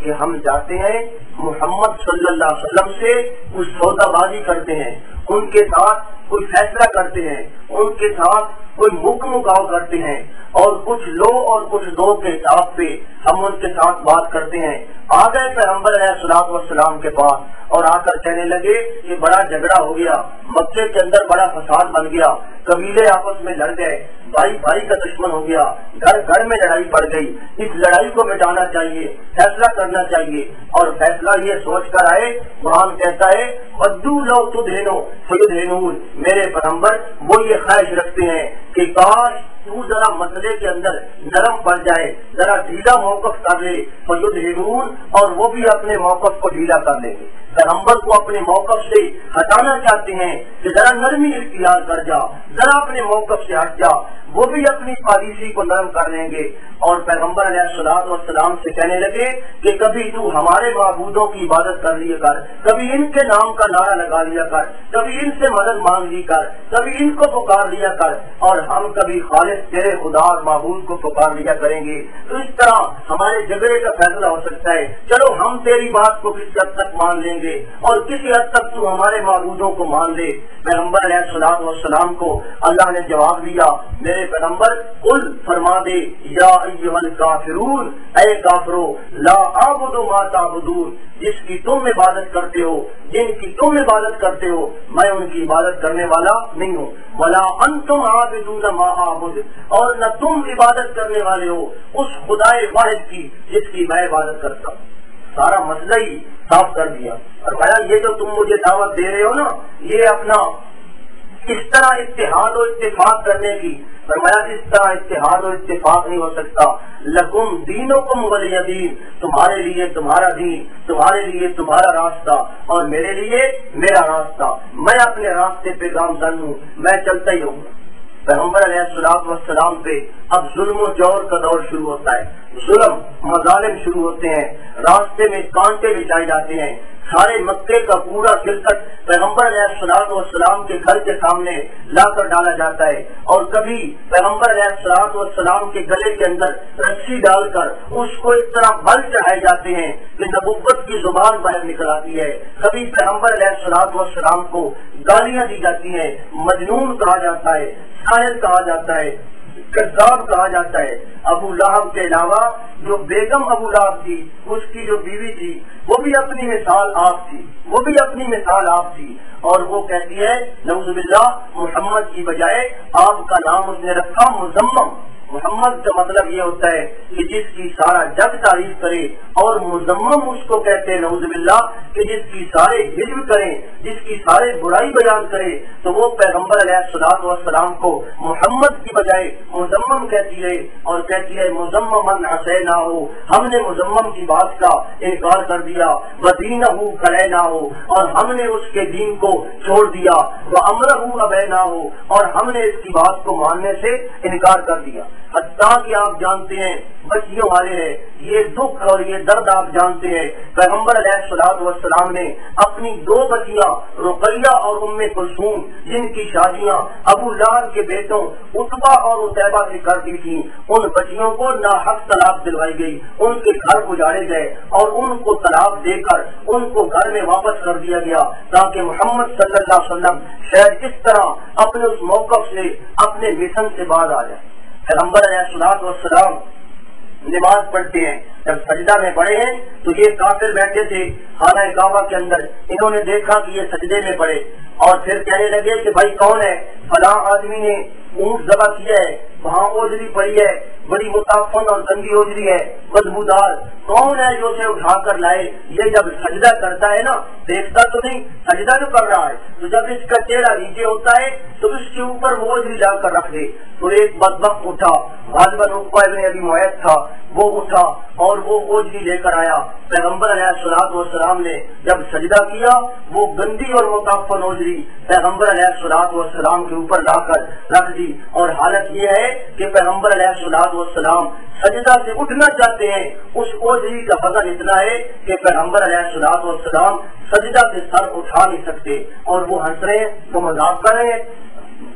S1: کہ ہم جاتے ہیں محمد صلی اللہ علیہ وسلم سے کچھ سودا بازی کرتے ہیں، ان کے ساتھ کوئی فیصلہ کرتے ہیں، ان کے ساتھ کوئی مکاؤ کرتے ہیں، اور کچھ لو اور کچھ دو کے حساب پہ ہم ان کے ساتھ بات کرتے ہیں۔ آ گئے پیغمبر علیہ الصلوۃ والسلام کے پاس اور آ کر کہنے لگے کہ بڑا جھگڑا ہو گیا، مکے کے اندر بڑا فساد بن گیا، قبیلے آپس میں لڑ گئے، بھائی بھائی کا دشمن ہو گیا، گھر گھر میں لڑائی پڑ گئی، اس لڑائی کو مٹانا چاہیے، فیصلہ کرنا چاہیے، اور فیصلہ یہ سوچ کر آئے۔ قرآن کہتا ہے ودو لو تدہنوا فیدہنون میرے پیغمبر وہ یہ خواہش رکھتے ہیں کہ کاش تو ذرا مسئلے کے اندر نرم پڑ جائے، ذرا ڈھیلا موقف کر لے، فیدہنون اور وہ بھی اپنے موقف کو ڈھیلا کر لیں گے۔ پیغمبر کو اپنے موقف سے ہٹانا چاہتے ہیں کہ ذرا نرمی اختیار کر جا، ذرا اپنے موقف سے ہٹ جا، وہ بھی اپنی پالیسی کو نرم کر لیں گے، اور پیغمبر علیہ الصلوۃ والسلام سے کہنے لگے کہ کبھی تو ہمارے معبودوں کی عبادت کر لیا کر، کبھی ان کے نام کا نعرہ لگا لیا کر، کبھی ان سے مدد مانگ لی کر، کبھی ان کو پکار لیا کر، اور ہم کبھی خالص تیرے خدا اور معبود کو پکار لیا کریں گے۔ تو اس طرح ہمارے جھگڑے کا فیصلہ ہو سکتا ہے، چلو ہم تیری بات کو کسی حد تک مان لیں گے اور کسی حد تک تو ہمارے معبودوں کو مان لے۔ پیغمبر علیہ الصلوۃ والسلام کو اللہ نے جواب دیا، میرے پیغمبر قل فرما دے یا ایھا الکافرون اے کافرو لا اعبد ما تعبدون جس کی تم عبادت کرتے ہو، جن کی تم عبادت کرتے ہو میں ان کی عبادت کرنے والا نہیں ہوں، ولا انتم عابدون ما اعبد اور نہ تم عبادت کرنے والے ہو اس خدائے واحد کی جس کی میں عبادت کرتا ہوں۔ سارا مسئلہ ہی صاف کر دیا، اور بھائی یہ جو تم مجھے دعوت دے رہے ہو نا یہ اپنا اس طرح اتحاد و اتفاق کرنے کی، فرمایا اس طرح اتحاد و اتفاق نہیں ہو سکتا، لکم دینکم ولی دین تمہارے لیے تمہارا دین، تمہارے لیے تمہارا راستہ اور میرے لیے میرا راستہ، میں اپنے راستے پہ گامزن ہوں، میں چلتا ہی ہوں۔ پیغمبر علیہ الصلوۃ والسلام پہ اب ظلم و جور کا دور شروع ہوتا ہے، ظلم مظالم شروع ہوتے ہیں، راستے میں کانٹے بچھائے جاتے ہیں، سارے مکے کا پورا کرکٹ پیغمبر علیہ الصلوۃ والسلام کے گھر کے سامنے لا کر ڈالا جاتا ہے، اور کبھی پیغمبر علیہ الصلوۃ والسلام کے گلے کے اندر رسی ڈال کر اس کو اس طرح بل چڑھائے جاتے ہیں کہ نبوت کی زبان باہر نکل آتی ہے، کبھی پیغمبر علیہ الصلوۃ والسلام کو گالیاں دی جاتی ہیں، مجنون کہا جاتا ہے، ساحر کہا جاتا ہے، کذاب کہا جاتا ہے۔ ابو لہب کے علاوہ جو بیگم ابو لہب تھی اس کی جو بیوی تھی وہ بھی اپنی مثال آپ تھی، وہ بھی اپنی مثال آپ تھی، اور وہ کہتی ہے نعوذ باللہ محمد کی بجائے آپ کا نام اس نے رکھا مزمم۔ محمد کا مطلب یہ ہوتا ہے کہ جس کی سارا جگ تعریف کرے، اور مزمم اس کو کہتے ہیں نعوذ باللہ کہ جس کی سارے ہجو کریں، جس کی سارے برائی بیان کرے، تو وہ پیغمبر علیہ الصلوۃ والسلام کو محمد کی بجائے مزمم کہتی ہے، اور کہتی ہے مزممن عصیناہ ہم نے مزمم کی بات کا انکار کر دیا، ودینہ کلیناہ اور ہم نے اس کے دین کو چھوڑ دیا، وامرہ ابیناہ اور ہم نے اس کی بات کو ماننے سے انکار کر دیا۔ حتیٰ کہ آپ جانتے ہیں بچیوں والے ہیں، یہ دکھ اور یہ درد آپ جانتے ہیں۔ پیغمبر علیہ الصلوۃ والسلام نے اپنی 2 بچیاں رقیہ اور ام کلثوم، جن کی شادیاں ابو لہب کے بیٹوں عتبہ اور عتیبہ سے کر دی تھی، ان بچیوں کو ناحق طلاق دلوائی گئی، ان کے گھر اجاڑے گئے اور ان کو طلاق دے کر ان کو گھر میں واپس کر دیا گیا، تاکہ محمد صلی اللہ علیہ وسلم شاید اس طرح اپنے اس موقف سے، اپنے مشن سے باز آ جائے۔ پیغمبر علیہ الصلوۃ والسلام نماز پڑھتے ہیں، جب سجدہ میں پڑے ہیں تو یہ کافر بیٹھے تھے خانہ کعبہ کے اندر، انہوں نے دیکھا کہ یہ سجدے میں پڑے اور پھر کہنے لگے کہ بھائی کون ہے؟ فلاں آدمی نے اونٹ ذبح کیا ہے، وہاں اوجری پڑی ہے، بڑی متعفن اور گندی اوجری ہے، بدبودار، کون ہے جو اسے اٹھا کر لائے؟ یہ جب سجدہ کرتا ہے نا، دیکھتا تو نہیں، سجدہ تو کر رہا ہے، تو جب اس کا چہرہ نیچے ہوتا ہے تو اس کے اوپر وہ اوجری لا کر رکھ دے۔ تو ایک بدبخت اٹھا، غالباً عقبہ ابن ابی معیط تھا، وہ اٹھا اور وہ اوجری لے کر آیا۔ پیغمبر علیہ الصلوۃ والسلام نے جب سجدہ کیا، وہ گندی اور متعفن اوجری پیغمبر علیہ الصلوۃ والسلام کے اوپر لا کر رکھ دی، اور حالت یہ ہے کہ پیغمبر علیہ الصلوۃ والسلام سجدہ سے اٹھنا چاہتے ہیں، اس اوجری کا وزن اتنا ہے کہ پیغمبر علیہ الصلوۃ والسلام سجدہ سے سر اٹھا نہیں سکتے، اور وہ ہنس رہے ہیں، وہ مذاق کر رہے ہیں۔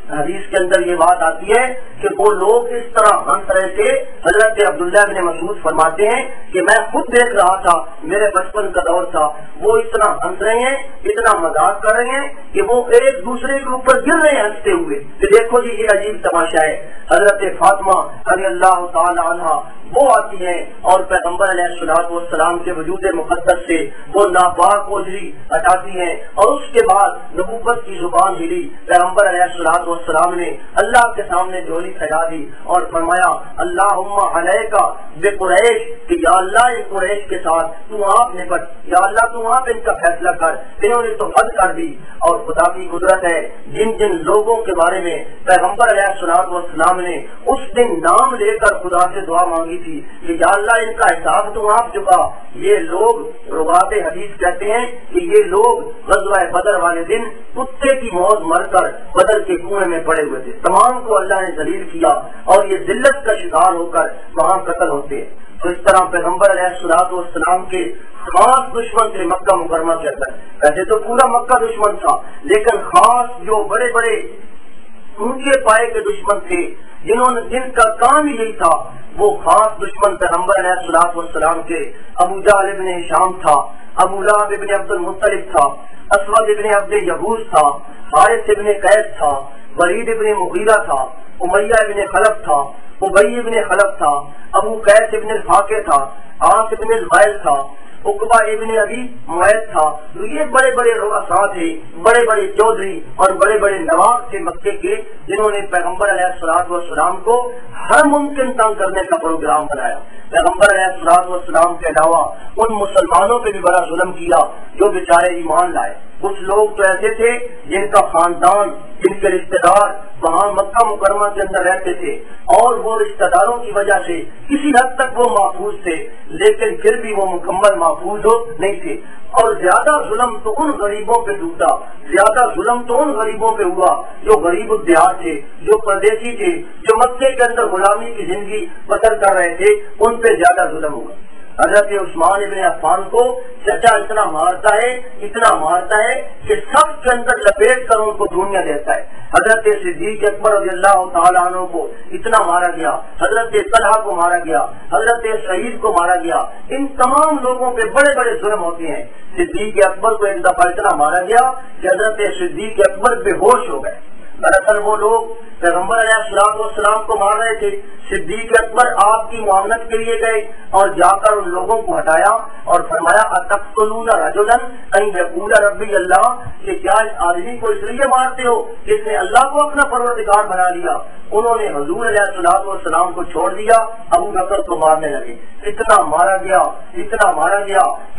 S1: حدیث کے اندر یہ بات آتی ہے کہ وہ لوگ اس طرح ہنس رہے تھے، حضرت عبداللہ بن مسعود فرماتے ہیں کہ میں خود دیکھ رہا تھا، میرے بچپن کا دور تھا، وہ اس طرح ہنس رہے ہیں، اتنا مذاق کر رہے ہیں کہ وہ ایک دوسرے کے اوپر گر رہے ہیں ہنستے ہوئے کہ دیکھو جی یہ عجیب تماشا ہے۔ حضرت فاطمہ رضی اللہ تعالی عنہا وہ آتی ہیں اور پیغمبر علیہ الصلوۃ والسلام کے وجود مقدس سے وہ ناپاک اوجری ہٹاتی ہیں، اور اس کے بعد نبوت کی زبان ہلی، پیغمبر علیہ الصلوۃ والسلام نے اللہ کے سامنے جھولی پھیلا دی اور فرمایا اللہم علیک بقریش، کہ یا اللہ ان قریش کے ساتھ تو آپ نپٹ، یا اللہ تو آپ ان کا فیصلہ کر، انہوں نے تو حد کر دی۔ اور خدا کی قدرت ہے، جن جن لوگوں کے بارے میں پیغمبر علیہ الصلوۃ والسلام نے اس دن نام لے کر خدا سے دعا مانگی تھی کہ یا اللہ ان کا حساب تو آپ چکا، یہ لوگ روات حدیث کہتے ہیں کہ یہ لوگ غزوہ بدر والے دن کتے کی موت مر کر بدر کے کنویں میں پڑے ہوئے تھے، تمام کو اللہ نے ذلیل کیا اور یہ ذلت کا شکار ہو کر وہاں قتل ہوتے ہیں۔ تو اس طرح پیغمبر علیہ الصلوۃ والسلام کے خاص دشمن تھے مکہ مکرمہ کے اندر، ویسے تو پورا مکہ دشمن تھا، لیکن خاص جو بڑے بڑے اونچے پائے کے دشمن تھے جن کا کام ہی یہی تھا، وہ خاص دشمن پیغمبر علیہ الصلوۃ والسلام کے ابو جہل ابن ہشام تھا، ابو لہب ابن عبد المطلب تھا، اسود ابن عبد یغوث تھا، حارث ابن قیس تھا، ولید ابن مغیرہ تھا، امیہ ابن خلف تھا، ابی ابن خلف تھا، ابو قیس ابن الفاقہ تھا، عاص ابن الوائل تھا، عقبہ ابن ابی معیط تھا۔ تو یہ بڑے بڑے رؤساء تھے، بڑے بڑے چودھری اور بڑے بڑے نواب تھے مکے کے، جنہوں نے پیغمبر علیہ الصلوۃ والسلام کو ہر ممکن تنگ کرنے کا پروگرام بنایا۔ پیغمبر علیہ الصلوۃ والسلام کے علاوہ ان مسلمانوں پہ بھی بڑا ظلم کیا جو بیچارے ایمان لائے۔ کچھ لوگ تو ایسے تھے جن کا خاندان، جن کے رشتے دار وہاں مکہ مکرمہ کے اندر رہتے تھے، اور وہ رشتے داروں کی وجہ سے کسی حد تک وہ محفوظ تھے، لیکن پھر بھی وہ مکمل محفوظ نہیں تھے۔ اور زیادہ ظلم تو ان غریبوں پہ ٹوٹا، زیادہ ظلم تو ان غریبوں پہ ہوا جو غریب الدیار تھے، جو پردیسی تھے، جو مکے کے اندر غلامی کی زندگی بسر کر رہے تھے، ان پہ زیادہ ظلم ہوا۔ حضرت عثمان ابن عفان کو چچا اتنا مارتا ہے کہ سب کے اندر لپیٹ کر ان کو دنیا دیتا ہے۔ حضرت صدیق اکبر رضی اللہ تعالیٰ عنہ کو اتنا مارا گیا، حضرت طلحہ کو مارا گیا، حضرت سعید کو مارا گیا۔ ان تمام لوگوں پہ بڑے بڑے ظلم ہوتے ہیں۔ صدیق اکبر کو ایک دفعہ اتنا مارا گیا کہ حضرت صدیق اکبر بے ہوش ہو گئے۔ دراصل وہ لوگ پیغمبر علیہ الصلوۃ والسلام کو مار رہے تھے، صدیق اکبر آپ کی معاونت کے لیے گئے اور جا کر ان لوگوں کو ہٹایا اور فرمایا اتقتلون رجلا ان یقول ربی اللہ، کہ کیا اس آدمی کو اس لیے مارتے ہو جس نے اللہ کو اپنا پروردگار بنا لیا؟ انہوں نے حضور علیہ الصلوۃ والسلام کو چھوڑ دیا، ابو بکر کو مارنے لگے۔ اتنا مارا گیا،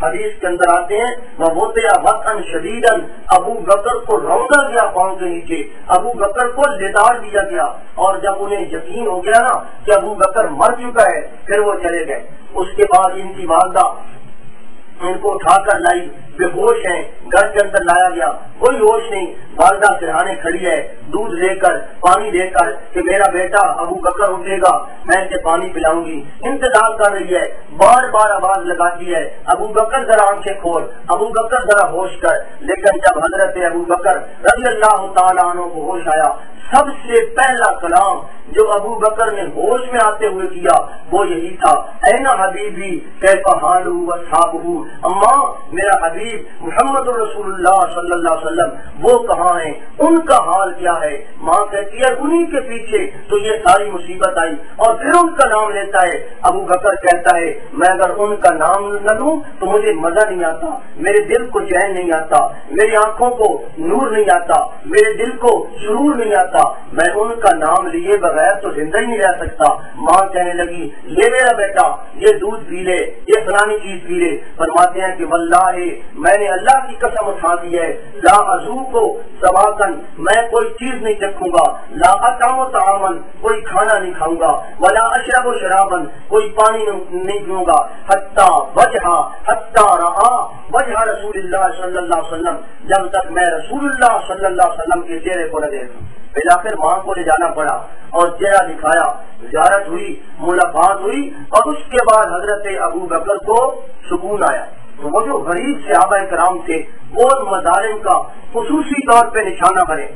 S1: حدیث کے اندر آتے ہیں وَوُطِئَ وَطْئًا شَدِيدًا، ابو بکر کو روندا گیا پاؤں کے نیچے، ابو بکر کو لداڑ دیا گیا، اور جب انہیں یقین ہو گیا نا کہ ابو بکر مر چکا ہے، پھر وہ چلے گئے۔ اس کے بعد ان کی والدہ ان کو اٹھا کر لائی بے ہوش ہیں، گھر کے اندر لایا گیا، کوئی ہوش نہیں، والدہ سرہانے کھڑی ہے دودھ لے کر پانی لے کر کہ میرا بیٹا ابو بکر اٹھے گا میں اسے پانی پلاؤں گی، انتظار کر رہی ہے، بار بار آواز لگاتی ہے ابو بکر ذرا آنکھیں کھول، ابو بکر ذرا ہوش کر، لیکن جب حضرت ابو بکر رضی اللہ تعالیٰ عنہ کو ہوش آیا، سب سے پہلا کلام جو ابو بکر نے ہوش میں آتے ہوئے کیا وہ یہی تھا، اینا حبیبی کیف حالہ واصحابہ، اما میرا حبیب محمد رسول اللہ صلی اللہ علیہ وسلم وہ کہاں ہیں، ان کا حال کیا ہے؟ ماں کہتی ہے انہی کے پیچھے تو یہ ساری مصیبت آئی، اور پھر ان کا نام لیتا ہے۔ ابو بکر کہتا ہے میں اگر ان کا نام نہ لوں تو مجھے مزہ نہیں آتا، میرے دل کو چین نہیں آتا، میری آنکھوں کو نور نہیں آتا، میرے دل کو سرور نہیں آتا، میں ان کا نام لیے بغیر تو زندہ ہی نہیں رہ سکتا۔ ماں کہنے لگی یہ میرا بیٹا یہ دودھ پی لے، یہ فلانی چیز پی لے۔ فرماتے ہیں کہ واللہ میں نے اللہ کی قسم اٹھا دی ہے، لا اذوق سواکن میں کوئی چیز نہیں چکھوں گا، لا اطعم طعامن کوئی کھانا نہیں کھاؤں گا، ولا اشرب شرابن کوئی پانی نہیں پیوں گا، حتی رہا وجہ رسول اللہ صلی اللہ علیہ وسلم جب تک میں رسول اللہ صلی اللہ علیہ وسلم کے چہرے کو نہ دیکھوں۔ بلاخر ماں کو لے جانا پڑا اور چہرہ دکھایا، زیارت ہوئی، ملاقات ہوئی، اور اس کے بعد حضرت ابو بکر کو سکون آیا۔ تو وہ جو غریب صحابہ کرام تھے وہ مظالم کا خصوصی طور پہ نشانہ بنے،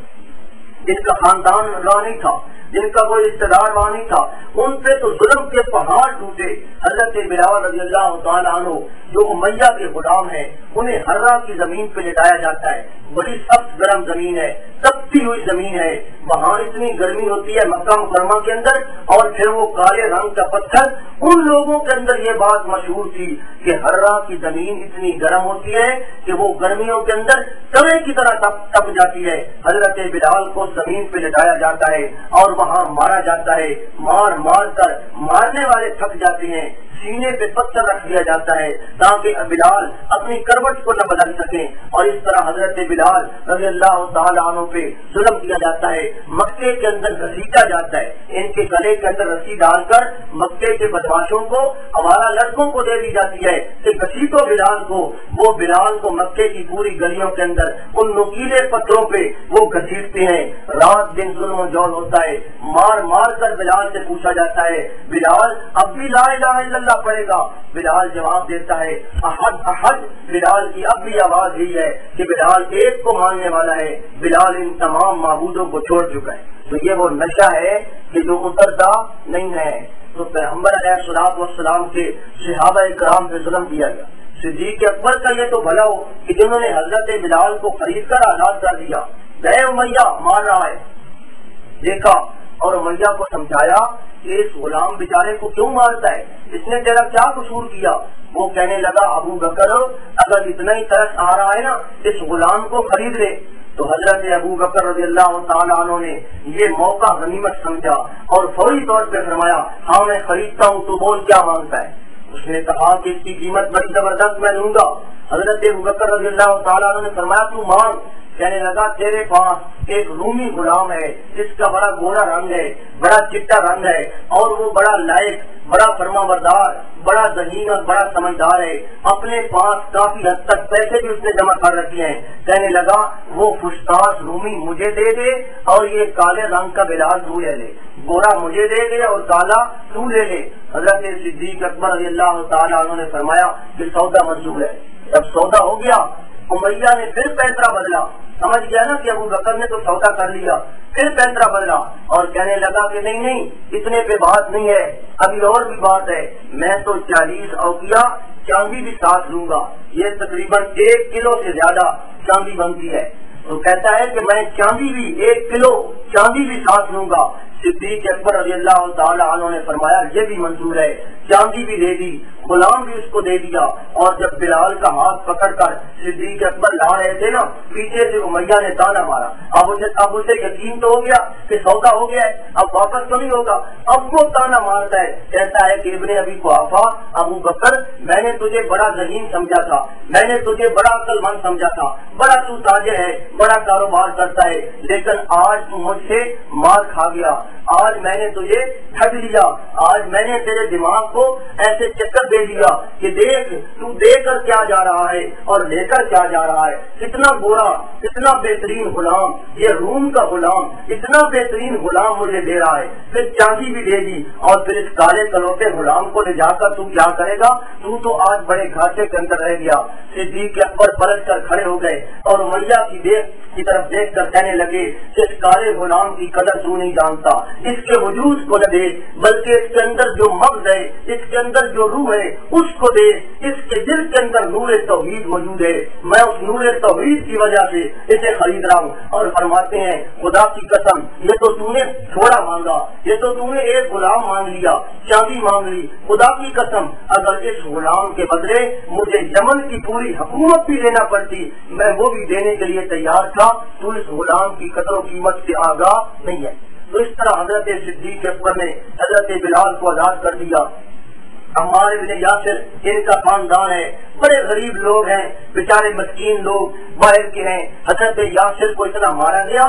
S1: جن کا خاندان راہ نہیں تھا، جن کا کوئی رشتے دار وہاں نہیں تھا، ان پہ تو ظلم کے پہاڑ ٹوٹے۔ حضرت بلال رضی اللہ تعالیٰ عنہ جو امیہ کے غلام ہیں انہیں ہررا کی زمین پہ لٹایا جاتا ہے، بڑی سخت گرم زمین ہے، تپتی ہوئی زمین ہے، وہاں اتنی گرمی ہوتی ہے مکہ مکرمہ کے اندر، اور پھر وہ کالے رنگ کا پتھر، ان لوگوں کے اندر یہ بات مشہور تھی کہ ہررا کی زمین اتنی گرم ہوتی ہے کہ وہ گرمیوں کے اندر توے کی طرح تپ جاتی ہے۔ حضرت بلال کو زمین پہ لٹایا جاتا ہے اور وہاں مارا جاتا ہے، مار مار کر مارنے والے تھک جاتے ہیں، سینے پہ پتھر رکھ دیا جاتا ہے تاکہ بلال اپنی کروٹ کو نہ بدل سکیں، اور اس طرح حضرت بلال رضی اللہ تعالیٰ عنہ پہ ظلم کیا جاتا ہے، مکے کے اندر گھسیٹا جاتا ہے، ان کے گلے کے اندر رسی ڈال کر مکے کے بدماشوں کو، ہمارا لڑکوں کو دے دی جاتی ہے کہ گھسیٹو بلال کو۔ وہ بلال کو مکے کی پوری گلیوں کے اندر ان نوکیلے پتھروں پہ وہ گھسیٹتے ہیں، رات دن ظلم و جور ہوتا ہے، مار مار کر بلال سے پوچھا جاتا ہے بلال اب بھی لا الہ الا اللہ پڑے گا؟ بلال جواب دیتا ہے احد احد۔ بلال کی اب بھی آواز یہی ہے کہ بلال ایک کو ماننے والا ہے، بلال ان تمام معبودوں کو چھوڑ چکا ہے۔ تو یہ وہ نشہ ہے کہ جو اترتا نہیں ہے۔ تو پیغمبر علیہ الصلوۃ والسلام کے صحابہ کرام پہ ظلم کیا گیا۔ صدیق اکبر کا یہ تو بھلا ہو کہ جنہوں نے حضرت بلال کو خرید کر آزاد کر دیا، گئے امیہ مار رہا ہے، دیکھا اور امیہ کو سمجھایا کہ اس غلام بیچارے کو کیوں مارتا ہے، اس نے تیرا کیا قصور کیا؟ وہ کہنے لگا ابو بکر اگر اتنا ہی ترس آ رہا ہے نا اس غلام کو خرید لے۔ تو حضرت ابو بکر رضی اللہ تعالیٰ عنہ نے یہ موقع غنیمت سمجھا اور فوری طور پہ فرمایا ہاں میں خریدتا ہوں، تو بول کیا مانگتا ہے؟ اس نے کہا کہ اس کی قیمت بڑی زبردست میں لوں گا۔ حضرت ابو بکر رضی اللہ تعالیٰ عنہ نے فرمایا تو مانگ۔ کہنے لگا تیرے پاس ایک رومی غلام ہے جس کا بڑا گورا رنگ ہے، بڑا چٹا رنگ ہے، اور وہ بڑا لائق، بڑا فرما بردار، بڑا ذہین اور بڑا سمجھدار ہے، اپنے پاس کافی حد تک پیسے بھی اس نے جمع کر رکھے ہیں۔ کہنے لگا وہ فسطاس رومی مجھے دے دے اور یہ کالے رنگ کا بلال تو لے لے، گورا مجھے دے دے اور کالا تو لے لے۔ حضرت صدیق اکبر رضی اللہ تعالیٰ عنہ نے فرمایا کہ سودا منظور ہے۔ جب سودا ہو گیا امیہ نے پھر پیسہ بدلا، سمجھ گیا نا کہ ابو بکر نے تو سودا کر لیا، پھر پیسہ بدلا اور کہنے لگا کہ نہیں نہیں اتنے پہ بات نہیں ہے، ابھی اور بھی بات ہے، میں تو 40 اوقیہ چاندی بھی ساتھ لوں گا، یہ تقریباً 1 کلو سے زیادہ چاندی بنتی ہے۔ تو کہتا ہے کہ میں چاندی بھی 1 کلو چاندی بھی ساتھ لوں گا۔ صدیق اکبر رضی اللہ تعالیٰ عنہ نے فرمایا یہ بھی منظور ہے، چاندی بھی دے دی، غلام بھی اس کو دے دیا۔ اور جب بلال کا ہاتھ پکڑ کر صدیق اکبر لا رہے تھے نا، پیچھے سے امیہ نے تانا مارا، اب اسے یقین تو ہو گیا کہ سودا ہو گیا ہے، اب واپس تو نہیں ہوگا۔ اب وہ تانا مارتا ہے، کہتا ہے کہ ابن ابی قحافہ ابو بکر میں نے تجھے بڑا ذہین سمجھا تھا، میں نے تجھے بڑا عقل مند سمجھا تھا، بڑا تو تاجر ہے، بڑا کاروبار کرتا ہے، لیکن آج تو مجھ سے مار کھا گیا، آج میں نے تجھے ٹھگ لیا، آج میں نے تیرے دماغ کو کو ایسے چکر دے دیا کہ دیکھ تو دے کر کیا جا رہا ہے اور لے کر کیا جا رہا ہے، اتنا گورا اتنا بہترین غلام، یہ روم کا غلام اتنا بہترین غلام مجھے دے رہا ہے، پھر چاندی بھی دے دی اور پھر اس کالے کلوتے غلام کو لے جا کر تو کیا کرے گا، تو آج بڑے گھاٹے کے اندر رہ گیا۔ صدیق اکبر پلٹ کر کھڑے ہو گئے اور امیہ کی طرف دیکھ کر کہنے لگے کہ اس کالے غلام کی قدر تو نہیں جانتا، اس کے وجود کو نہ دے بلکہ اس کے اندر جو مغز ہے، اس کے اندر جو روح ہے اس کو دے، اس کے دل کے اندر نور توحید موجود ہے، میں اس نور توحید کی وجہ سے اسے خرید رہا ہوں۔ اور فرماتے ہیں خدا کی قسم یہ تو نے تھوڑا مانگا، یہ تو نے ایک غلام مانگ لیا، چاندی مانگ لی، خدا کی قسم اگر اس غلام کے بدلے مجھے یمن کی پوری حکومت بھی لینا پڑتی میں وہ بھی دینے کے لیے تیار تھا، تو اس غلام کی قدر و قیمت سے آگاہ نہیں ہے۔ تو اس طرح حضرت صدیق اکبر نے حضرت بلال کو آزاد کر دیا۔ عمار بن یاسر ان کا خاندان ہے، بڑے غریب لوگ ہیں، بیچارے مسکین لوگ باہر کے ہیں، حضرت یاسر کو اتنا مارا گیا